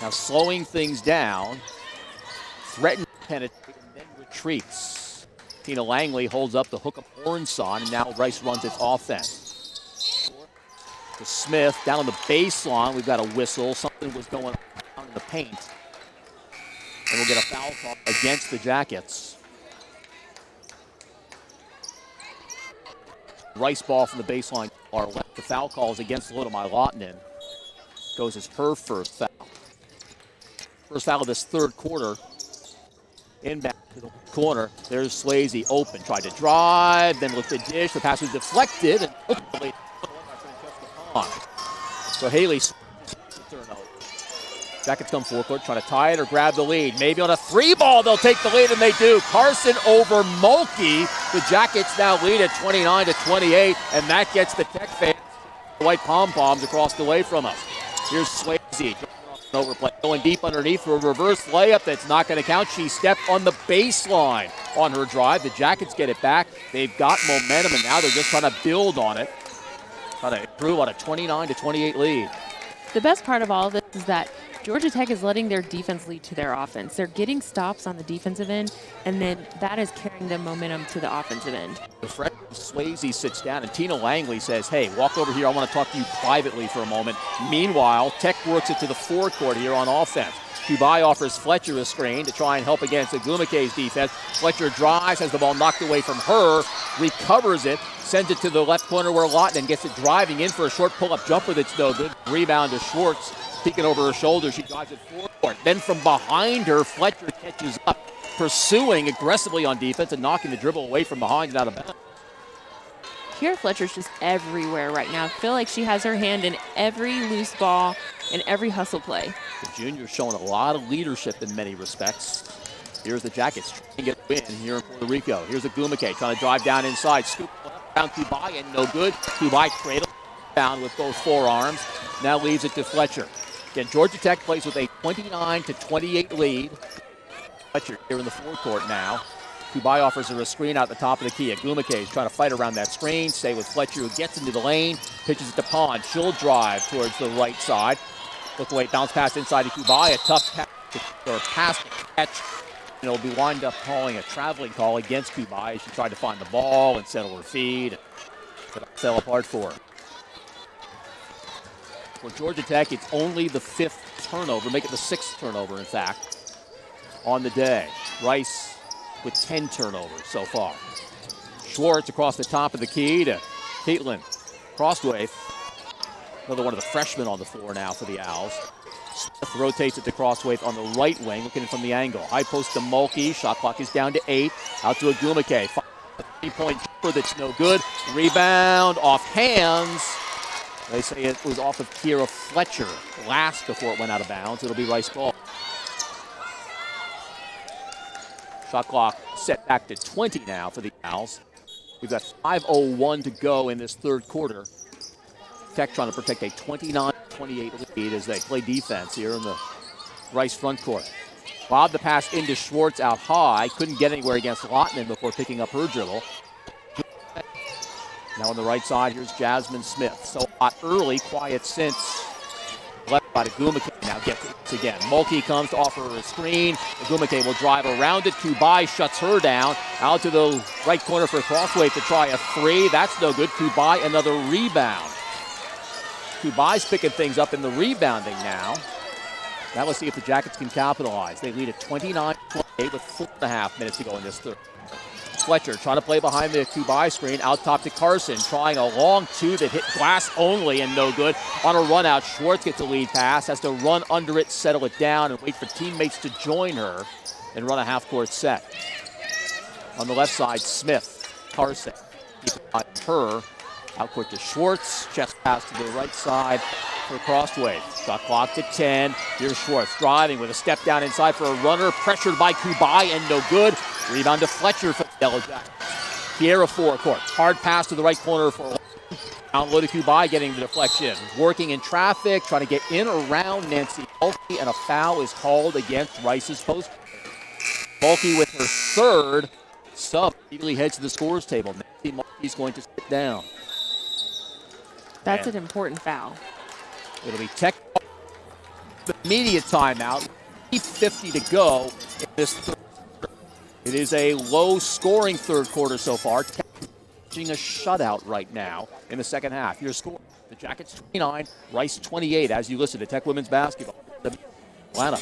Now slowing things down. Threatening to penetrate and then retreats. Tina Langley holds up the hook of Hornson, and now Rice runs its offense. To Smith, down on the baseline. We've got a whistle. Something was going on in the paint. And we'll get a foul call against the Jackets. Rice ball from the baseline. Our left. The foul call is against Lotomai Lawton. Goes as her first foul. First foul of this third quarter. Inbound to the corner. There's Swayze open. Tried to drive, then looked at dish. The pass was deflected and ultimately so Haley turnover. Jackets come forecourt, trying to tie it or grab the lead. Maybe on a 3-ball, they'll take the lead, and they do. Carson over Mulkey. The Jackets now lead at 29-28, and that gets the Tech fans white pom-poms across the way from us. Here's Swayze. Overplay. Going deep underneath for a reverse layup that's not going to count. She stepped on the baseline on her drive. The Jackets get it back. They've got momentum, and now they're just trying to build on it. Trying to improve on a 29-28 lead. The best part of all of this is that Georgia Tech is letting their defense lead to their offense. They're getting stops on the defensive end, and then that is carrying the momentum to the offensive end. The freshman Swayze sits down, and Tina Langley says, hey, walk over here. I want to talk to you privately for a moment. Meanwhile, Tech works it to the forecourt here on offense. Kubai offers Fletcher a screen to try and help against Agumake's defense. Fletcher drives, has the ball knocked away from her, recovers it, sends it to the left corner where Lawton gets it driving in for a short pull-up jumper that's no good. Rebound to Schwartz, peeking over her shoulder. She drives it forward. Then from behind her, Fletcher catches up, pursuing aggressively on defense and knocking the dribble away from behind and out of bounds. Kiera Fletcher's just everywhere right now. I feel like she has her hand in every loose ball and every hustle play. The junior's showing a lot of leadership in many respects. Here's the Jackets trying to get a win here in Puerto Rico. Here's Agumake trying to drive down inside. Scoop down Kubai and no good. Kubai cradle down with both forearms. Now leaves it to Fletcher. Again, Georgia Tech plays with a 29-28 lead. Fletcher here in the forecourt now. Kubai offers her a screen out the top of the key. Agumake is trying to fight around that screen. Stay with Fletcher, who gets into the lane. Pitches it to Pond. She'll drive towards the right side. Look away, bounce pass inside to Kubai. A tough pass to catch. And it'll be wind up calling a traveling call against Kubai as she tried to find the ball and settle her feet. But it fell apart for her. For Georgia Tech, it's only the 5th turnover, make it the 6th turnover, in fact, on the day. Rice with 10 turnovers so far. Schwartz across the top of the key to Caitlin Crossway. Another one of the freshmen on the floor now for the Owls. Smith rotates it to Crossway on the right wing, looking from the angle. High post to Mulkey. Shot clock is down to 8. Out to Agumake. 3-point jumper that's no good. Rebound off hands. They say it was off of Kiera Fletcher last before it went out of bounds. It'll be Rice ball. Shot clock set back to 20 now for the Owls. We've got 5:01 to go in this third quarter. Tech trying to protect a 29-28 lead as they play defense here in the Rice front court. Bob the pass into Schwartz out high. Couldn't get anywhere against Lawton before picking up her dribble. Now on the right side, here's Jasmine Smith. So hot early, quiet since. Left But Agumake now gets it again. Mulkey comes to offer her a screen. Agumake will drive around it. Kubai shuts her down. Out to the right corner for Crossway to try a three. That's no good. Kubai another rebound. Kubai's picking things up in the rebounding now. Now let's see if the Jackets can capitalize. They lead at 29-28 with 4.5 minutes to go in this third. Fletcher trying to play behind the Kubai screen. Out top to Carson. Trying a long two that hit glass only and no good. On a run out, Schwartz gets a lead pass. Has to run under it, settle it down, and wait for teammates to join her and run a half-court set. On the left side, Smith. Carson. Keep it on her. Out court to Schwartz. Chest pass to the right side for Crossway. Shot clock to 10. Here's Schwartz driving with a step down inside for a runner. Pressured by Kubai and no good. Rebound to Fletcher for the Yellow Jackets. Kiera forecourt. Hard pass to the right corner for down low to Kubai, getting the deflection. Working in traffic, trying to get in around Nancy Mulkey, and a foul is called against Rice's post. Mulkey with her third sub immediately heads to the scorers table. Nancy Mulkey's going to sit down. That's an important foul. It'll be Tech immediate timeout. 3:50 to go in this third. It is a low-scoring third quarter so far. Tech pitching a shutout right now in the second half. Your score: the Jackets 29, Rice 28. As you listen to Tech women's basketball, Atlanta.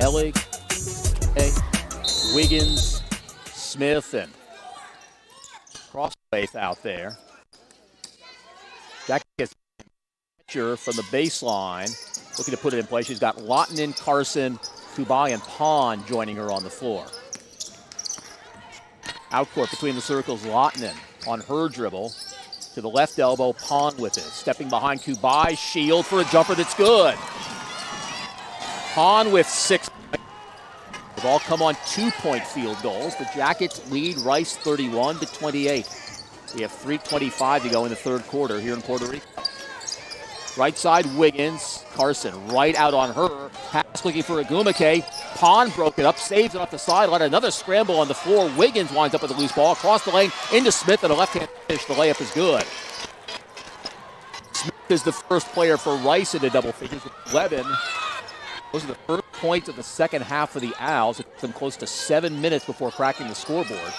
Ellig, Wiggins, Smith, and Crossway out there. Jack gets from the baseline, looking to put it in place. She's got Lottinen, Carson, Kubai, and Pond joining her on the floor. Outcourt between the circles, Lottinen on her dribble. To the left elbow, Pond with it. Stepping behind Kubai, shield for a jumper that's good. Pond with 6. They've all come on 2-point field goals. The Jackets lead Rice 31-28. We have 3:25 to go in the third quarter here in Puerto Rico. Right side, Wiggins. Carson right out on her. Pass looking for Agumake. Pond broke it up, saves it off the sideline. Another scramble on the floor. Wiggins winds up with a loose ball. Across the lane into Smith and a left-hand finish. The layup is good. Smith is the first player for Rice into double figures with 11. Those are the first points of the second half for the Owls. It took them close to 7 minutes before cracking the scoreboard.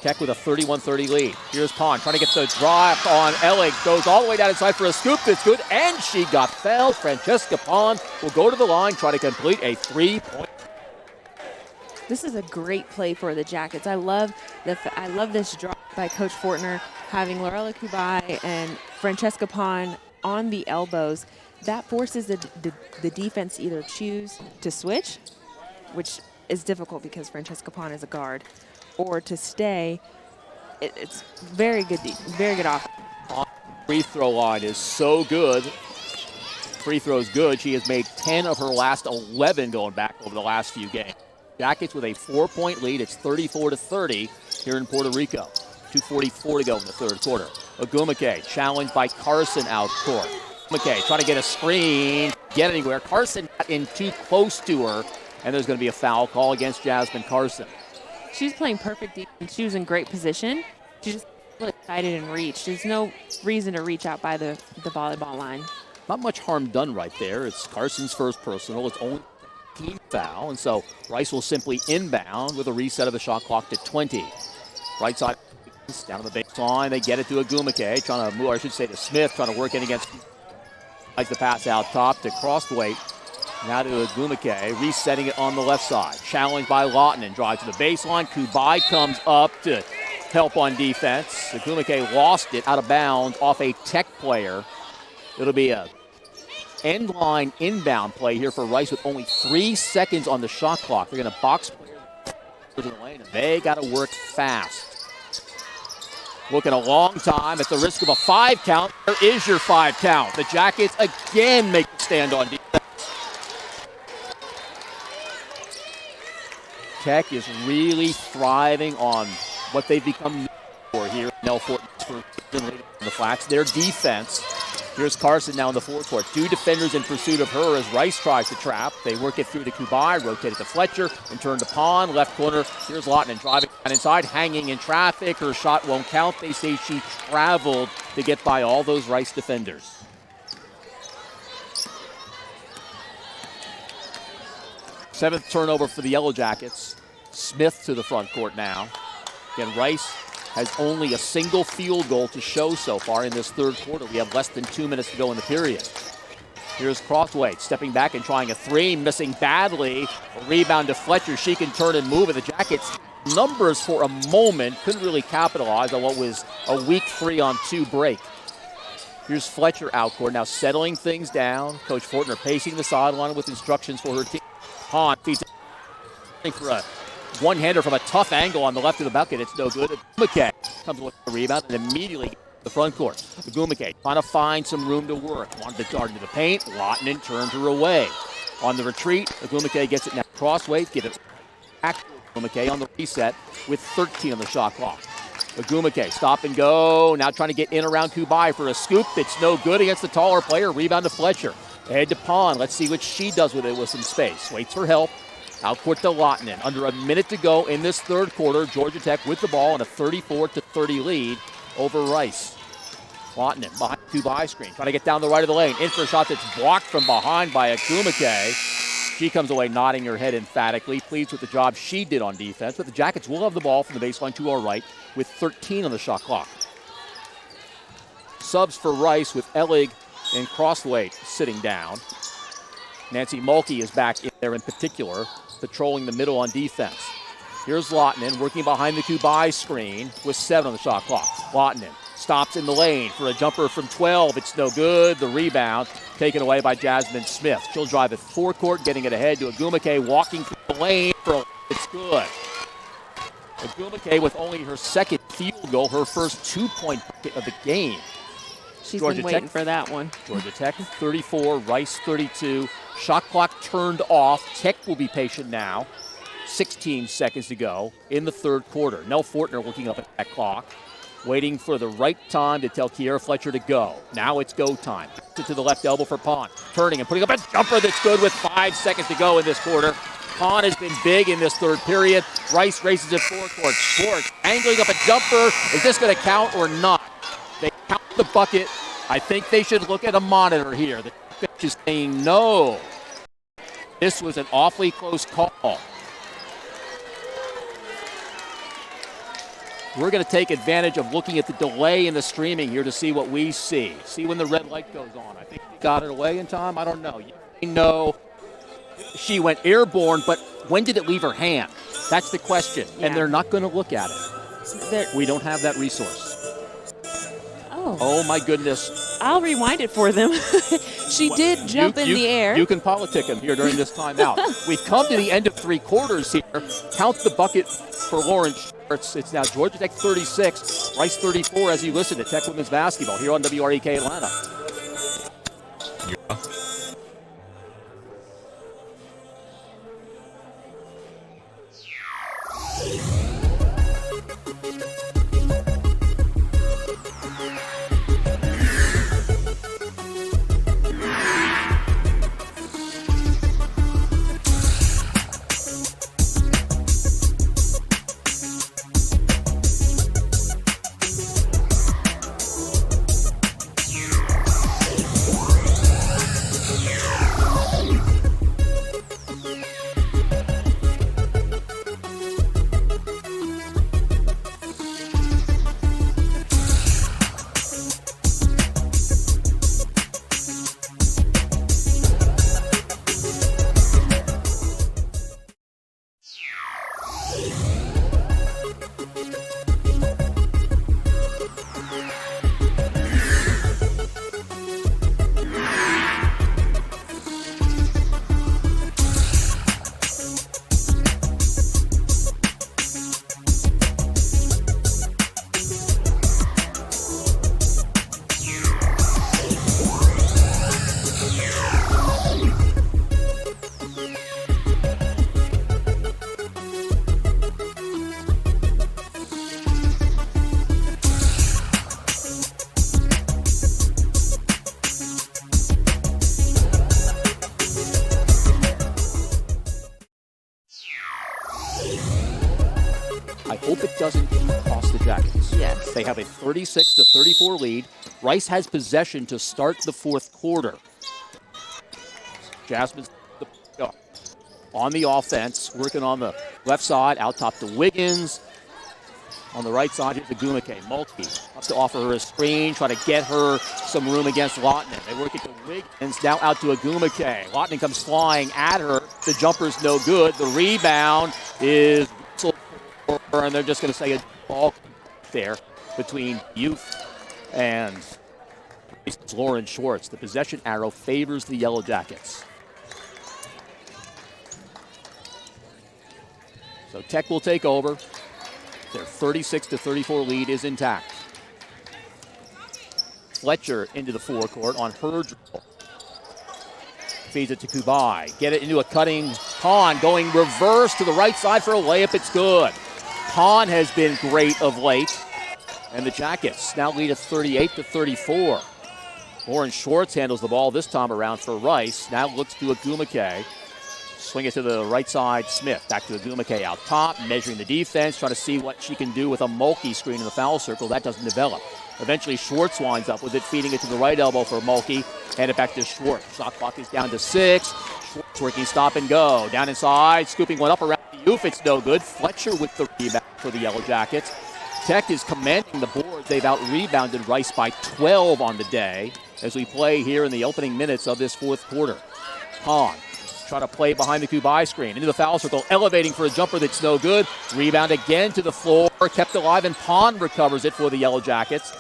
Tech with a 31-30 lead. Here's Pond trying to get the drop on Ellig. Goes all the way down inside for a scoop that's good, and she got fouled. Francesca Pond will go to the line, try to complete a 3-point. This is a great play for the Jackets. I love this drop by Coach Fortner, having Lorella Kubai and Francesca Pond on the elbows. That forces the defense either choose to switch, which is difficult because Francesca Pond is a guard, or to stay. It's very good offense. Free throw line is so good. Free throw's good. She has made 10 of her last 11 going back over the last few games. Jackets with a 4-point lead. It's 34-30 here in Puerto Rico. 2:44 to go in the third quarter. Agumake challenged by Carson out court. McKay trying to get a screen, get anywhere. Carson got in too close to her, and there's going to be a foul call against Jasmine Carson. She's playing perfect defense. She was in great position. She just really excited and reached. There's no reason to reach out by the volleyball line. Not much harm done right there. It's Carson's first personal. It's only a team foul, and so Rice will simply inbound with a reset of the shot clock to 20. Right side down to the baseline. They get it to Agumake, trying to move, or I should say to Smith, trying to work in against. Likes the pass out top to Crossweight. Now to Agumake, resetting it on the left side. Challenged by Lawton and drives to the baseline. Kubai comes up to help on defense. Agumake lost it out of bounds off a Tech player. It'll be a end line inbound play here for Rice with only 3 seconds on the shot clock. They're going to box players in the lane, and they got to work fast. Looking a long time at the risk of a 5 count. There is your 5 count. The Jackets again make the stand on defense. Tech is really thriving on what they've become known for here. Nell Fortin's first season leading the Flats. Their defense. Here's Carson now in the forecourt. 2 defenders in pursuit of her as Rice tries to trap. They work it through to Kubai, rotate it to Fletcher, and turn to Pond. Left corner, here's Lawton driving down inside, hanging in traffic. Her shot won't count. They say she traveled to get by all those Rice defenders. Seventh turnover for the Yellow Jackets. Smith to the front court now. Again, Rice has only a single field goal to show so far in this third quarter. We have less than 2 minutes to go in the period. Here's Crossway stepping back and trying a 3, missing badly. A rebound to Fletcher. She can turn and move, and the Jackets numbers for a moment couldn't really capitalize on what was a weak 3-on-2 break. Here's Fletcher out court now, settling things down. Coach Fortner pacing the sideline with instructions for her team. Pond feeds it for a one-hander from a tough angle on the left of the bucket. It's no good. McKay comes with the rebound and immediately gets to the front court. Agumake trying to find some room to work. Wanted to dart into the paint. Lawton turned her away. On the retreat, Agumake gets it now crossway. Give it back to Agumake on the reset with 13 on the shot clock. Agumake stop and go. Now trying to get in around Kubai for a scoop. It's no good against the taller player. Rebound to Fletcher. Ahead to Pond. Let's see what she does with it with some space. Waits for help. Out court to Lawton. Under a minute to go in this third quarter. Georgia Tech with the ball in a 34-30 lead over Rice. Lawton behind Kubai screen. Trying to get down the right of the lane. In for a shot that's blocked from behind by Agumake. She comes away nodding her head emphatically. Pleased with the job she did on defense. But the Jackets will have the ball from the baseline to our right with 13 on the shot clock. Subs for Rice with Elig and Crossweight sitting down. Nancy Mulkey is back in there in particular, patrolling the middle on defense. Here's Lawton working behind the Kubai screen with 7 on the shot clock. Lawton stops in the lane for a jumper from 12. It's no good. The rebound taken away by Jasmine Smith. She'll drive it forecourt, getting it ahead to Agumake, walking through the lane for a it's good. Agumake with only her second field goal, her first 2-point bucket of the game. She's Georgia been waiting Tech, for that one. Georgia Tech 34, Rice 32. Shot clock turned off. Tech will be patient now. 16 seconds to go in the third quarter. Nell Fortner looking up at that clock, waiting for the right time to tell Kiera Fletcher to go. Now it's go time. To the left elbow for Pond. Turning and putting up a jumper that's good with 5 seconds to go in this quarter. Pond has been big in this third period. Rice races it forecourt. Schwartz angling up a jumper. Is this going to count or not? They count the bucket. I think they should look at a monitor here. The coach is saying no. This was an awfully close call. We're going to take advantage of looking at the delay in the streaming here to see what we see. See when the red light goes on. I think he got it away in time. I don't know. You know she went airborne, but when did it leave her hand? That's the question. Yeah. And they're not going to look at it. We don't have that resource. Oh, my goodness. I'll rewind it for them. She did jump in the air. You can politic him here during this timeout. We've come to the end of 3 quarters here. Count the bucket for Lauren Schwartz. It's now Georgia Tech 36, Rice 34 as you listen to Tech Women's Basketball here on WREK Atlanta. Yeah. I hope it doesn't cost the Jackets. Yes. They have a 36-34 lead. Rice has possession to start the fourth quarter. Jasmine's on the offense, working on the left side, out top to Wiggins. On the right side, here's Agumake. Mulkey up to offer her a screen, try to get her some room against Lotman. They work it to Wiggins, now out to Agumake. Lotman comes flying at her. The jumper's no good. The rebound is whistled for her, and they're just going to say a ball there between Youth and Lauren Schwartz. The possession arrow favors the Yellow Jackets. So Tech will take over. Their 36-34 lead is intact. Fletcher into the forecourt on her dribble. Feeds it to Kubai. Get it into a cutting Pond, going reverse to the right side for a layup. It's good. Pond has been great of late. And the Jackets now lead at 38-34. Lauren Schwartz handles the ball this time around for Rice. Now looks to Agumake. Swing it to the right side, Smith. Back to Agumake out top, measuring the defense, trying to see what she can do with a Mulkey screen in the foul circle. That doesn't develop. Eventually, Schwartz winds up with it, feeding it to the right elbow for Mulkey. Hand it back to Schwartz. Shot clock is down to 6. Schwartz working stop and go. Down inside, scooping one up around the Youth. It's no good. Fletcher with the rebound for the Yellow Jackets. Tech is commanding the board. They've out-rebounded Rice by 12 on the day as we play here in the opening minutes of this fourth quarter. Pond. Try to play behind the Kubai screen. Into the foul circle, elevating for a jumper that's no good. Rebound again to the floor, kept alive, and Pond recovers it for the Yellow Jackets.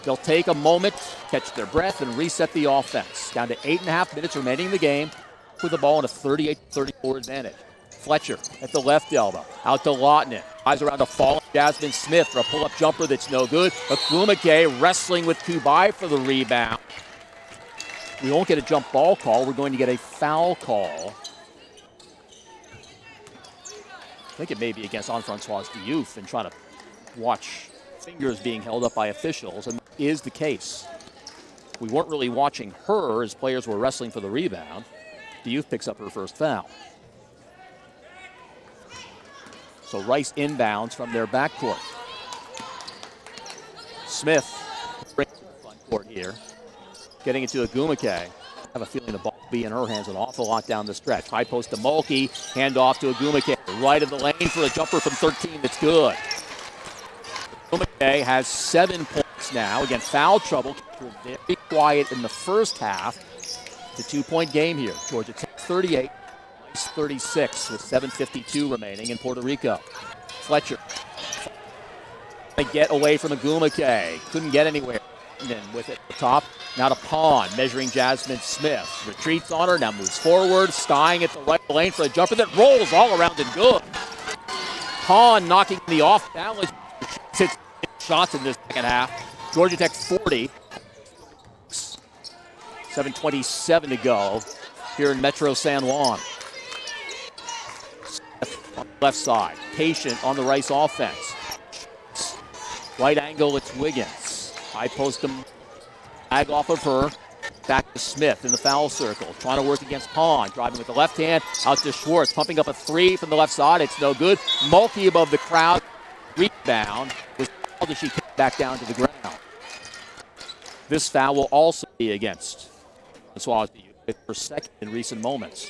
They'll take a moment, catch their breath, and reset the offense. Down to 8.5 minutes remaining in the game, with the ball in a 38-34 advantage. Fletcher at the left elbow, out to Lotman. Eyes around to falling Jasmine Smith for a pull-up jumper that's no good. Agumake wrestling with Kubai for the rebound. We won't get a jump ball call. We're going to get a foul call. I think it may be against Anne-Francoise Diouf and trying to watch fingers being held up by officials, and that is the case. We weren't really watching her as players were wrestling for the rebound. Diouf picks up her first foul. So Rice inbounds from their backcourt. Smith brings to the front court here. Getting it to Agumake. I have a feeling the ball will be in her hands an awful lot down the stretch. High post to Mulkey. Hand off to Agumake. Right of the lane for a jumper from 13 that's good. Agumake has 7 points now. Again, foul trouble. Very quiet in the first half. It's a 2-point game here. Georgia Tech 38, Rice 36 with 7:52 remaining in Puerto Rico. Fletcher. They get away from Agumake. Couldn't get anywhere. And with it at the top, now to Pond, measuring Jasmine Smith. Retreats on her, now moves forward, Stein at the right lane for a jumper that rolls all around and good. Pond knocking the off balance. 6 shots in this second half. Georgia Tech 40. 7:27 to go here in Metro San Juan. Smith on the left side, patient on the Rice offense. Right angle, it's Wiggins. High post him, bag off of her, back to Smith in the foul circle, trying to work against Pond, driving with the left hand, out to Schwartz, pumping up a 3 from the left side, it's no good. Mulkey above the crowd, rebound, was fouled as she kicked back down to the ground. This foul will also be against Swazi, her second in recent moments.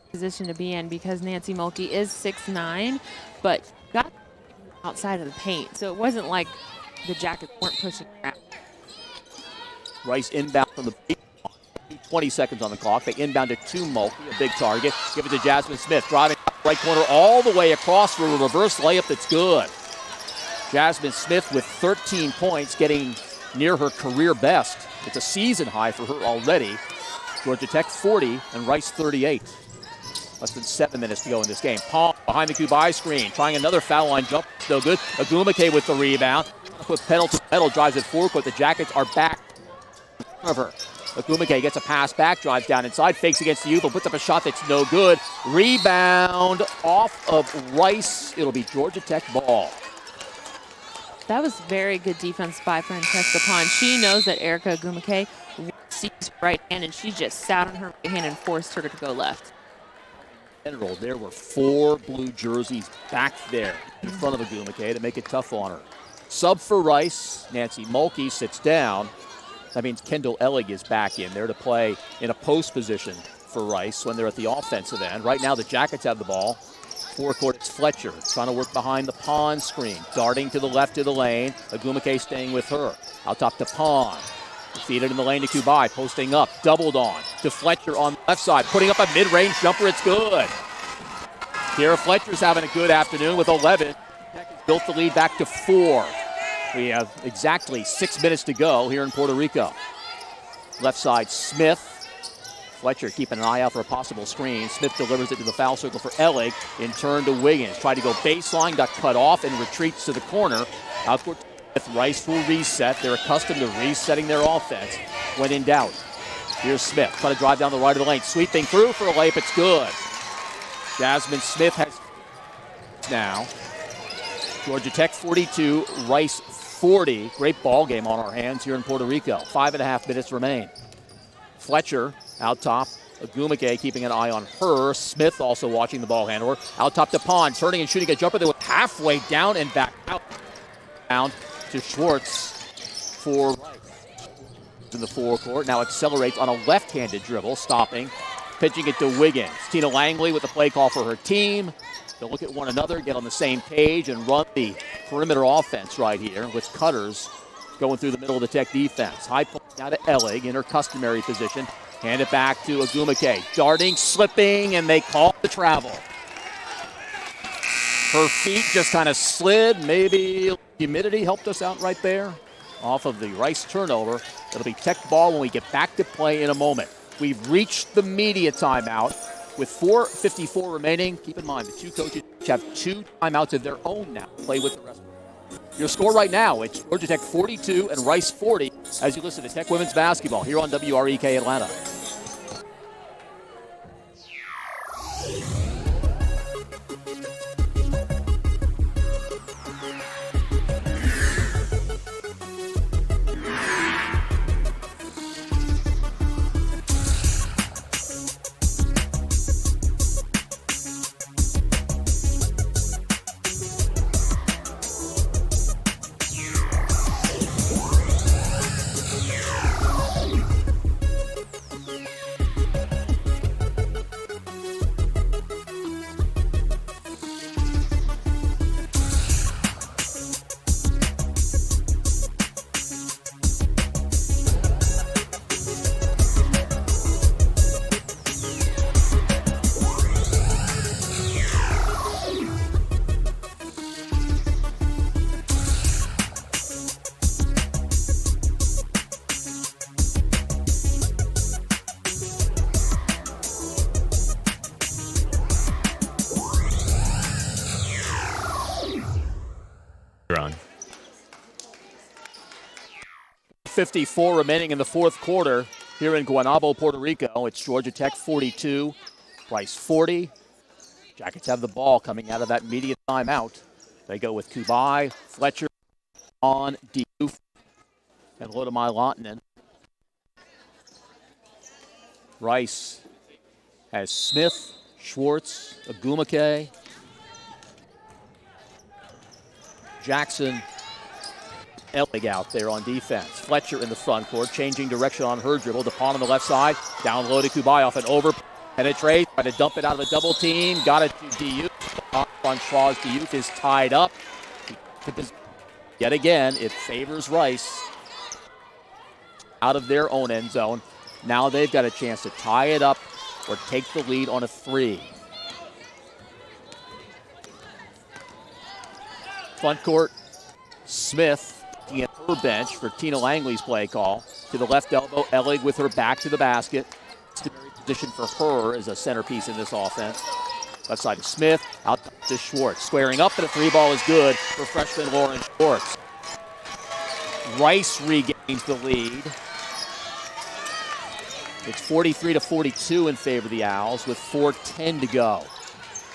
Position to be in because Nancy Mulkey is 6'9", but got outside of the paint, so it wasn't like the Jackets weren't pushing around. Rice inbound from the 20 seconds on the clock. They inbound it to Mulkey, a big target. Give it to Jasmine Smith, driving right corner all the way across for a reverse layup that's good. Jasmine Smith with 13 points, getting near her career best. It's a season high for her already. Georgia Tech 40 and Rice 38. Less than 7 minutes to go in this game. Palm behind the Kubai screen, trying another foul line jump. No good. Agumake with the rebound. With pedal to pedal, drives it forecourt. The Jackets are back in front of her. Agumake gets a pass back, drives down inside, fakes against the Youth, puts up a shot that's no good. Rebound off of Rice. It'll be Georgia Tech ball. That was very good defense by Francesca Pond. She knows that Erica Agumake sees right hand, and she just sat on her right hand and forced her to go left. general, there were 4 blue jerseys back there in front of Agumake to make it tough on her. Sub for Rice, Nancy Mulkey sits down. That means Kendall Ellig is back in there to play in a post position for Rice when they're at the offensive end. Right now the Jackets have the ball. Forecourt, it's Fletcher trying to work behind the Pond screen. Darting to the left of the lane. Agumake staying with her. Out top to Pond. Defeated in the lane to Kubai. Posting up. Doubled on to Fletcher on the left side. Putting up a mid-range jumper. It's good. Kara Fletcher's having a good afternoon with 11. Tech has built the lead back to 4. We have exactly 6 minutes to go here in Puerto Rico. Left side, Smith. Fletcher keeping an eye out for a possible screen. Smith delivers it to the foul circle for Ellig. In turn to Wiggins. Tried to go baseline, got cut off, and retreats to the corner. Outcourt with Rice will reset. They're accustomed to resetting their offense when in doubt. Here's Smith. Trying to drive down the right of the lane. Sweeping through for a layup. It's good. Jasmine Smith has now. Georgia Tech 42, Rice 40. Great ball game on our hands here in Puerto Rico. 5.5 minutes remain. Fletcher out top. Agumake keeping an eye on her. Smith also watching the ball handler. Out top to Pond, turning and shooting a jumper that was halfway down and back out. Down to Schwartz for Rice. In the forecourt. Now accelerates on a left-handed dribble, stopping. Pitching it to Wiggins. Tina Langley with the play call for her team. They'll look at one another, get on the same page, and run the perimeter offense right here with Cutters going through the middle of the Tech defense. High point now to Ellig in her customary position. Hand it back to Agumake. Darting, slipping, and they call the travel. Her feet just kind of slid. Maybe humidity helped us out right there. Off of the Rice turnover. It'll be Tech ball when we get back to play in a moment. We've reached the media timeout with 4:54 remaining. Keep in mind, the two coaches have 2 timeouts of their own now to play with the rest. Your score right now, it's Georgia Tech 42 and Rice 40 as you listen to Tech Women's Basketball here on WREK Atlanta. You're on. 54 remaining in the fourth quarter here in Guaynabo, Puerto Rico. It's Georgia Tech 42, Rice 40. Jackets have the ball coming out of that media timeout. They go with Kubai, Fletcher, on Diouf, and Lodomai Lontinen. Rice has Smith, Schwartz, Agumake, Jackson, Ellig out there on defense. Fletcher in the front court, changing direction on her dribble. DePaul on the left side, down low to Kubai off an over. Penetrate, try to dump it out of the double team. Got it to Diouf. Francois Diouf is tied up. Yet again, it favors Rice out of their own end zone. Now they've got a chance to tie it up or take the lead on a 3. Front court, Smith at her bench for Tina Langley's play call. To the left elbow, Ellig with her back to the basket. Position for her as a centerpiece in this offense. Left side to Smith, out to Schwartz. Squaring up, and a 3 ball is good for freshman Lauren Schwartz. Rice regains the lead. It's 43-42 in favor of the Owls with 4:10 to go.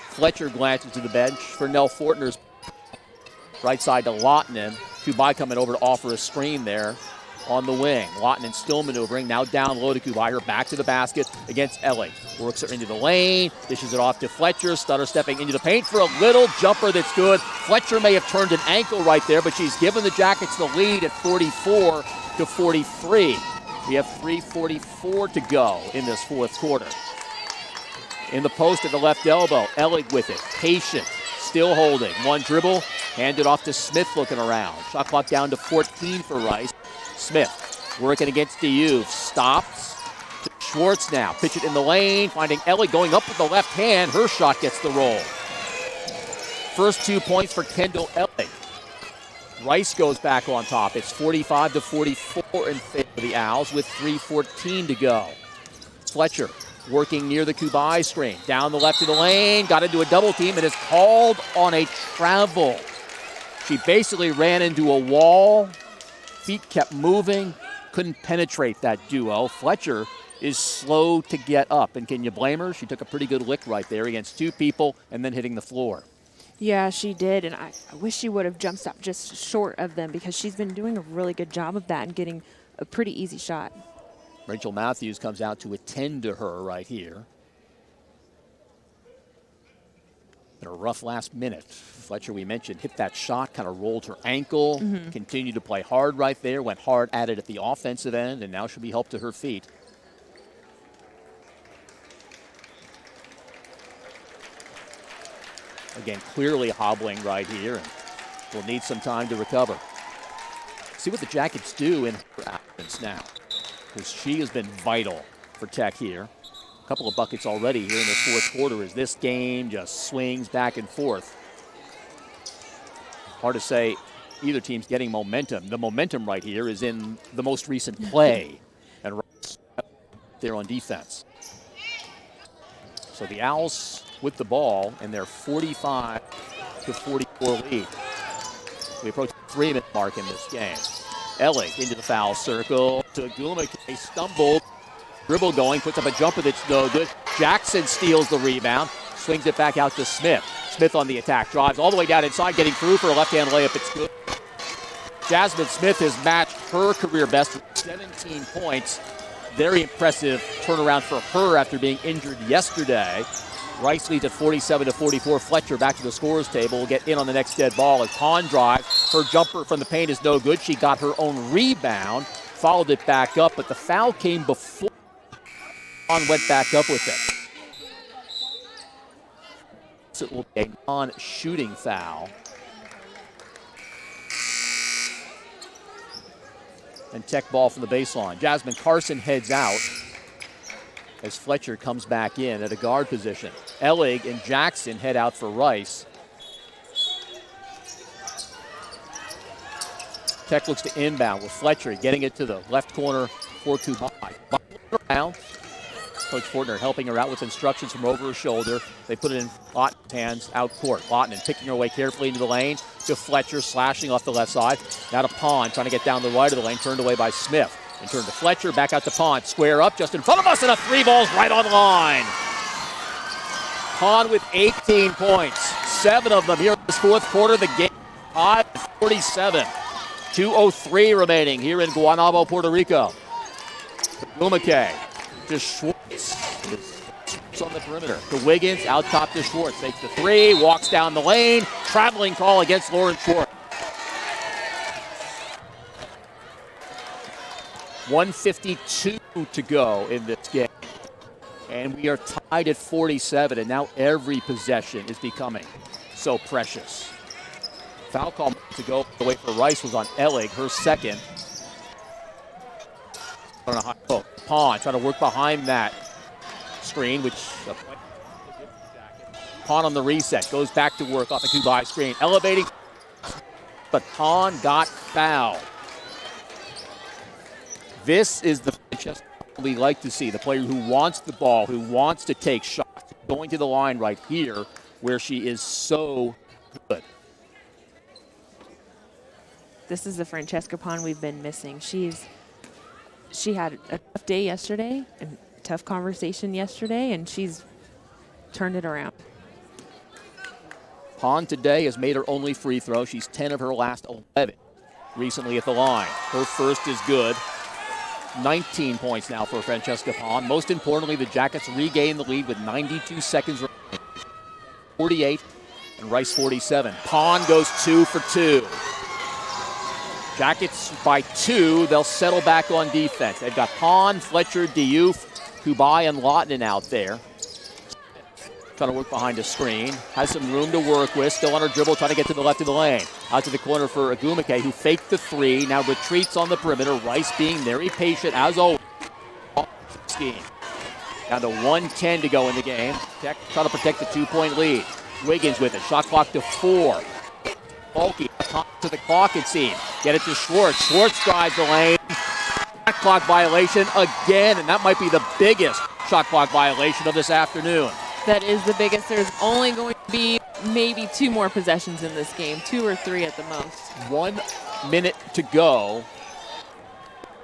Fletcher glances to the bench for Nell Fortner's right side to Lontinen. Kubai coming over to offer a screen there. on the wing. Lawton still maneuvering, now down low to Kubai. Back to the basket against Ellig. Works her into the lane, dishes it off to Fletcher. Stutter stepping into the paint for a little jumper that's good. Fletcher may have turned an ankle right there, but she's given the Jackets the lead at 44-43. We have 3:44 to go in this fourth quarter. In the post at the left elbow, Ellig with it, patient, still holding. One dribble, handed off to Smith looking around. Shot clock down to 14 for Rice. Smith working against Diouf, stops to Schwartz now. Pitch it in the lane, finding Ellig going up with the left hand. Her shot gets the roll. First 2 points for Kendall Ellig. Rice goes back on top. It's 45-44 in favor of the Owls with 3:14 to go. Fletcher working near the Kubai screen. Down the left of the lane, got into a double team and is called on a travel. She basically ran into a wall. Feet kept moving, couldn't penetrate that duo. Fletcher is slow to get up, and can you blame her? She took a pretty good lick right there against two people and then hitting the floor. Yeah, she did, and I wish she would have jump stopped just short of them because she's been doing a really good job of that and getting a pretty easy shot. Rachel Matthews comes out to attend to her right here. In a rough last minute, Fletcher, we mentioned, hit that shot, kind of rolled her ankle, continued to play hard right there, went hard at it at the offensive end, and now she'll be helped to her feet. Again, clearly hobbling right here, and will need some time to recover. See what the Jackets do in her absence now, because she has been vital for Tech here. A couple of buckets already here in the fourth quarter as this game just swings back and forth. Hard to say either team's getting momentum. The momentum right here is in the most recent play, and there on defense. So the Owls with the ball and their 45-44 lead. We approach the 3-minute mark in this game. Ellig into the foul circle. Taguma stumbled. Dribble going, puts up a jumper that's no good. Jackson steals the rebound, swings it back out to Smith. Smith on the attack, drives all the way down inside, getting through for a left-hand layup. It's good. Jasmine Smith has matched her career best with 17 points. Very impressive turnaround for her after being injured yesterday. Rice leads at 47-44. Fletcher back to the scorer's table. Will get in on the next dead ball as Hahn drives. Her jumper from the paint is no good. She got her own rebound, followed it back up, but the foul came before Hahn went back up with it. So it will be a non-shooting foul. And Tech ball from the baseline. Jasmine Carson heads out as Fletcher comes back in at a guard position. Ellig and Jackson head out for Rice. Tech looks to inbound with Fletcher getting it to the left corner for Kubai. Around. Coach Fortner helping her out with instructions from over her shoulder. They put it in Lawton's hands out court. Lawton picking her way carefully into the lane to Fletcher, slashing off the left side. Now to Pond, trying to get down the right of the lane, turned away by Smith. And turn to Fletcher, back out to Pond. Square up just in front of us, and a three ball's right on line. Pond with 18 points, 7 of them here in this fourth quarter. The game tied at 47. 2:03 remaining here in Guaynabo, Puerto Rico. Gumake to Schwartz. On the perimeter to Wiggins, out top to Schwartz. Takes the three, walks down the lane. Traveling call against Lauren Schwartz. 1:52 to go in this game. And we are tied at 47, and now every possession is becoming so precious. Foul call to go away for Rice was on Ellig, her second. On a high post. Pond trying to work behind that screen, which Pond on the reset, goes back to work off the Kubai screen, elevating, but Pond got fouled. This is the Francesca we like to see, the player who wants the ball, who wants to take shots, going to the line right here where she is so good. This is the Francesca Pond we've been missing. She had a tough day yesterday and tough conversation yesterday, and she's turned it around. Pond today has made her only free throw. She's 10 of her last 11. recently at the line. Her first is good. 19 points now for Francesca Pon. Most importantly, the Jackets regain the lead with 92 seconds remaining. 48 and Rice 47. Pon goes 2 for 2. Jackets by 2. They'll settle back on defense. They've got Pon, Fletcher, Diouf, Kubai, and Lotnin out there. Trying to work behind a screen. Has some room to work with. Still on her dribble, trying to get to the left of the lane. Out to the corner for Agumake, who faked the 3. Now retreats on the perimeter. Rice being very patient, as always. Scheme. Down to 1:10 to go in the game. Tech trying to protect the 2-point lead. Wiggins with it. Shot clock to 4. Bulky to the clock, it seems. Get it to Schwartz. Schwartz drives the lane. Shot clock violation again, and that might be the biggest shot clock violation of this afternoon. That is the biggest. There's only going to be maybe 2 more possessions in this game, 2 or 3 at the most. 1 minute to go.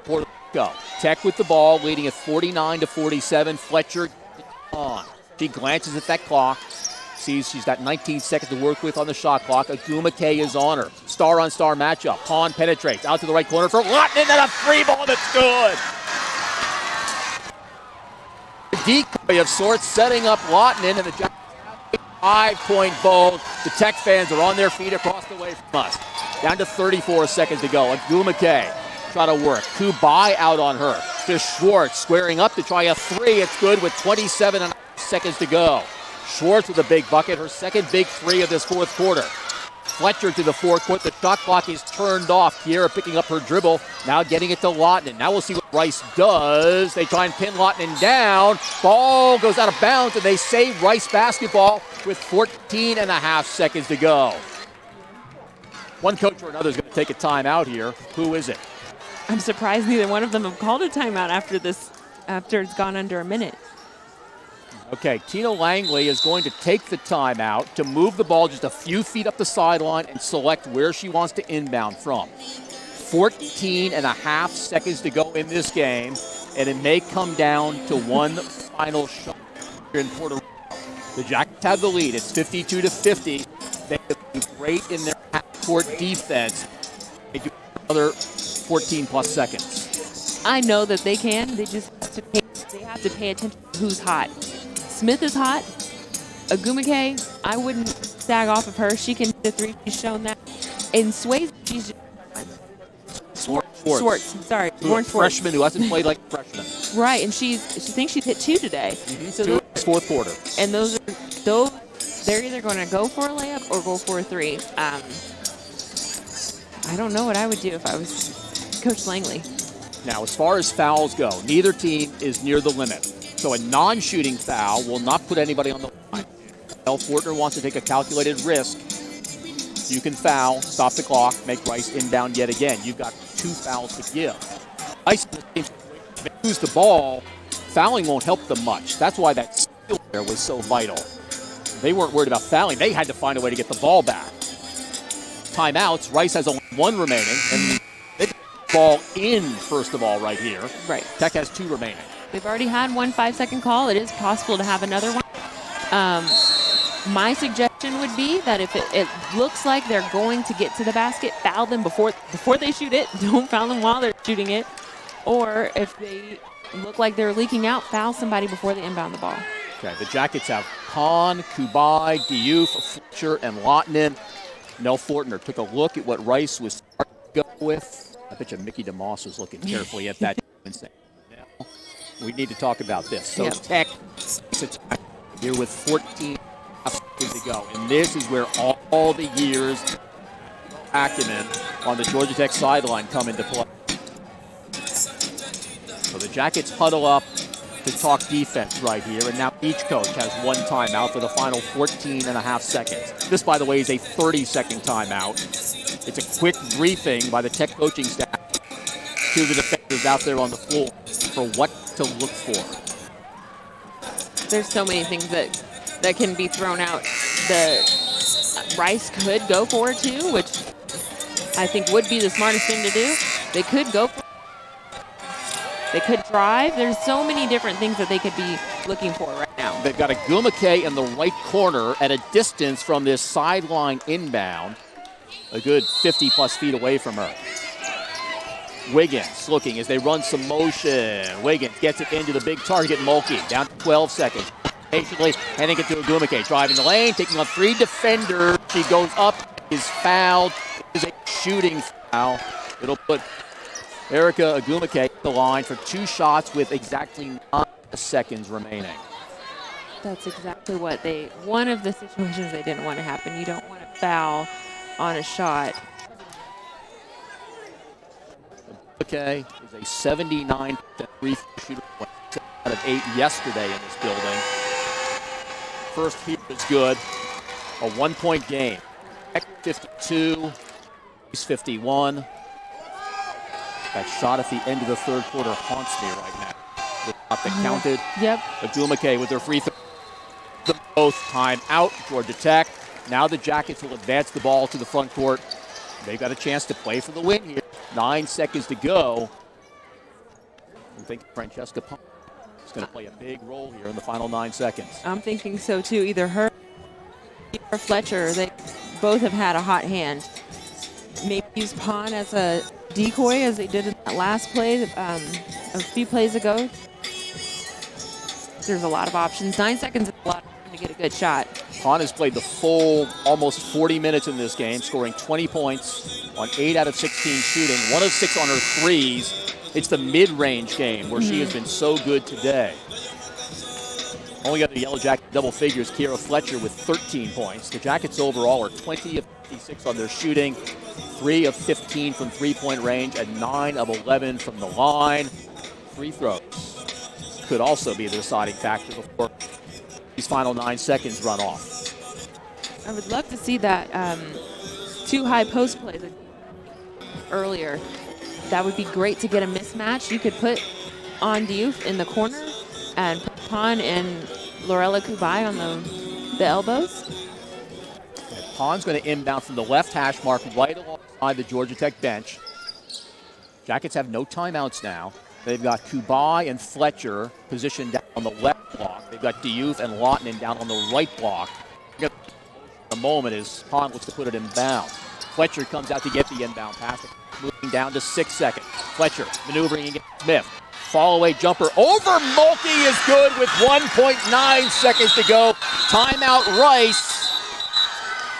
Puerto Rico. Tech with the ball, leading at 49-47. Fletcher on. She glances at that clock. Sees she's got 19 seconds to work with on the shot clock. Agumake is on her. Star-on-star matchup. Pon penetrates out to the right corner for Lotnin, and a 3 ball that's good. Decoy of sorts setting up Lotnin, and the Jackets have a 5-point bowl. The Tech fans are on their feet across the way from us. Down to 34 seconds to go. Agumake try to work. Kubai out on her. To Schwartz squaring up to try a 3. It's good with 27 seconds to go. Schwartz with a big bucket, her second big 3 of this fourth quarter. Fletcher to the forecourt. The shot clock is turned off. Kiera picking up her dribble. Now getting it to Lotnin. Now we'll see what Rice does. They try and pin Lotnin down. Ball goes out of bounds, and they save Rice basketball with 14 and a half seconds to go. One coach or another is going to take a timeout here. Who is it? I'm surprised neither one of them have called a timeout after it's gone under a minute. Okay, Tina Langley is going to take the timeout to move the ball just a few feet up the sideline and select where she wants to inbound from. 14 and a half seconds to go in this game, and it may come down to one final shot here in Puerto Rico. The Jackets have the lead. It's 52-50. They have been great in their half-court defense. They do another 14-plus seconds. I know that they can. They just have to pay attention to who's hot. Smith is hot. Agumake, I wouldn't sag off of her. She can hit the 3. She's shown that. And Swayze, she's Schwartz. Sorry, Lauren Schwartz. Freshman who hasn't played like a freshman. Right, and she thinks she's hit 2 today. Mm-hmm. So 2 in the fourth quarter. And those they're either going to go for a layup or go for a 3. I don't know what I would do if I was Coach Langley. Now, as far as fouls go, neither team is near the limit. So a non-shooting foul will not put anybody on the line. If Fortner wants to take a calculated risk, you can foul, stop the clock, make Rice inbound yet again. You've got 2 fouls to give. Rice, if they lose the ball, fouling won't help them much. That's why that steal there was so vital. They weren't worried about fouling. They had to find a way to get the ball back. Timeouts, Rice has only 1 remaining, and they get the ball in, first of all, right here. Right. Tech has 2 remaining. They've already had 1 5-second call. It is possible to have another one. My suggestion would be that if it looks like they're going to get to the basket, foul them before they shoot it. Don't foul them while they're shooting it. Or if they look like they're leaking out, foul somebody before they inbound the ball. Okay, the Jackets have Pon, Kubai, Diouf, Fletcher, and Lotnin. Nell Fortner took a look at what Rice was starting to go with. I bet you Mickey DeMoss was looking carefully at that and saying, we need to talk about this. So yep. Tech here with 14 seconds to go. And this is where all the years of acumen on the Georgia Tech sideline come into play. So the Jackets huddle up to talk defense right here. And now each coach has 1 timeout for the final 14 and a half seconds. This, by the way, is a 30-second timeout. It's a quick briefing by the Tech coaching staff to the defenders out there on the floor for what to look for. There's so many things that can be thrown out. The Rice could go for it too, which I think would be the smartest thing to do. They could go for it. They could drive. There's so many different things that they could be looking for right now. They've got Agumake in the right corner at a distance from this sideline inbound, a good 50-plus feet away from her. Wiggins looking as they run some motion. Wiggins gets it into the big target, Mulkey. Down to 12 seconds. Patiently handing it to Agumake. Driving the lane, taking on 3 defenders. She goes up, is fouled. It is a shooting foul. It'll put Erica Agumake at the line for 2 shots with exactly 9 seconds remaining. That's exactly what one of the situations they didn't want to happen. You don't want to foul on a shot. Okay, is a 79% free shooter, 7 out of 8 yesterday in this building. First here is good. A 1-point game. 52, he's 51. That shot at the end of the third quarter haunts me right now. The shot that counted. Yep. Agumake with her free throw. Both time out, Georgia Tech. Now the Jackets will advance the ball to the front court. They've got a chance to play for the win here. 9 seconds to go. I think Francesca Pond is going to play a big role here in the final 9 seconds. I'm thinking so too. Either her or Fletcher, they both have had a hot hand. Maybe use Pond as a decoy as they did in that last play a few plays ago. There's a lot of options. 9 seconds is a lot of time to get a good shot. Pond has played the full almost 40 minutes in this game, scoring 20 points on 8 out of 16 shooting, 1 of 6 on her threes. It's the mid-range game where she has been so good today. Only got the Yellow Jacket double figures, Kiera Fletcher with 13 points. The Jackets overall are 20 of 56 on their shooting, 3 of 15 from three-point range, and 9 of 11 from the line. Free throws could also be the deciding factor before these final 9 seconds run off. I would love to see that 2 high post plays earlier. That would be great to get a mismatch. You could put on Diouf in the corner and put Pond and Lorella Kubai on the elbows. And Pond's going to inbound from the left hash mark right alongside the Georgia Tech bench. Jackets have no timeouts now. They've got Kubai and Fletcher positioned down on the left block. They've got Diouf and Lawton down on the right block. The moment is Pond looks to put it in bounds. Fletcher comes out to get the inbound pass. Moving down to 6 seconds. Fletcher maneuvering against Smith. Fall away jumper over Mulkey is good with 1.9 seconds to go. Timeout Rice.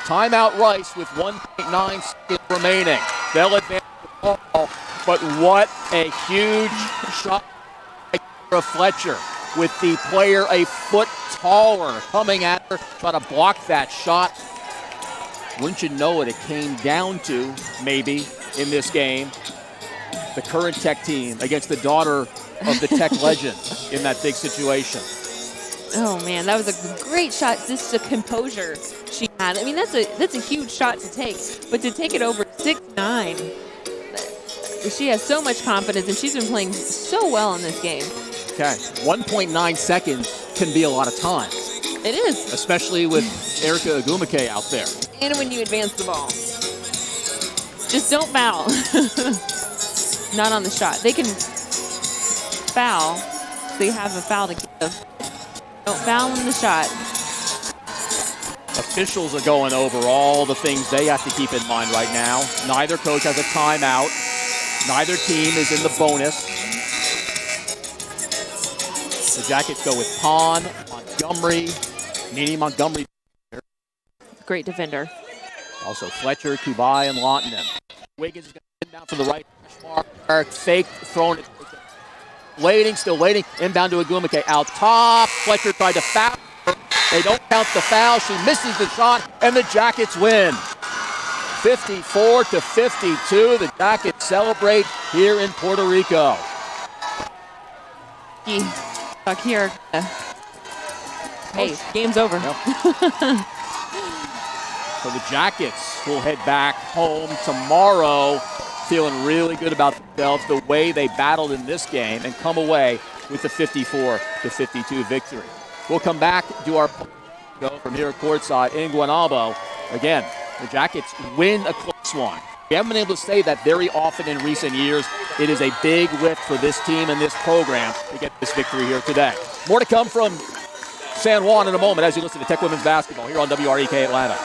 Timeout Rice with 1.9 seconds remaining. They'll advance the ball, but what a huge shot by Fletcher with the player a foot taller coming at her, trying to block that shot. Wouldn't you know it, it came down to, maybe, in this game, the current Tech team against the daughter of the Tech legend in that big situation. Oh man, that was a great shot. Just the composure she had. I mean, that's a huge shot to take, but to take it over 6'9", she has so much confidence, and she's been playing so well in this game. Okay, 1.9 seconds can be a lot of time. It is, especially with Erica Agumake out there. And when you advance the ball, just don't foul. Not on the shot. They can foul. They have a foul to give. Don't foul on the shot. Officials are going over all the things they have to keep in mind right now. Neither coach has a timeout. Neither team is in the bonus. The Jackets go with Pond, Montgomery, Nene Montgomery. Great defender. Also Fletcher, Kubai, and Lawton. Wiggins is going to inbound to the right. Fake, throwing it. Waiting, still waiting. Inbound to Agumake. Out top. Fletcher tried to foul. They don't count the foul. She misses the shot, and the Jackets win. 54-52. The Jackets celebrate here in Puerto Rico. Back here. Hey, game's over. Yep. So the Jackets will head back home tomorrow, feeling really good about themselves, the way they battled in this game, and come away with the 54-52 victory. We'll come back, do our go from here courtside in Guaynabo. Again, the Jackets win a close one. We haven't been able to say that very often in recent years. It is a big lift for this team and this program to get this victory here today. More to come from San Juan in a moment as you listen to Tech Women's Basketball here on WREK Atlanta.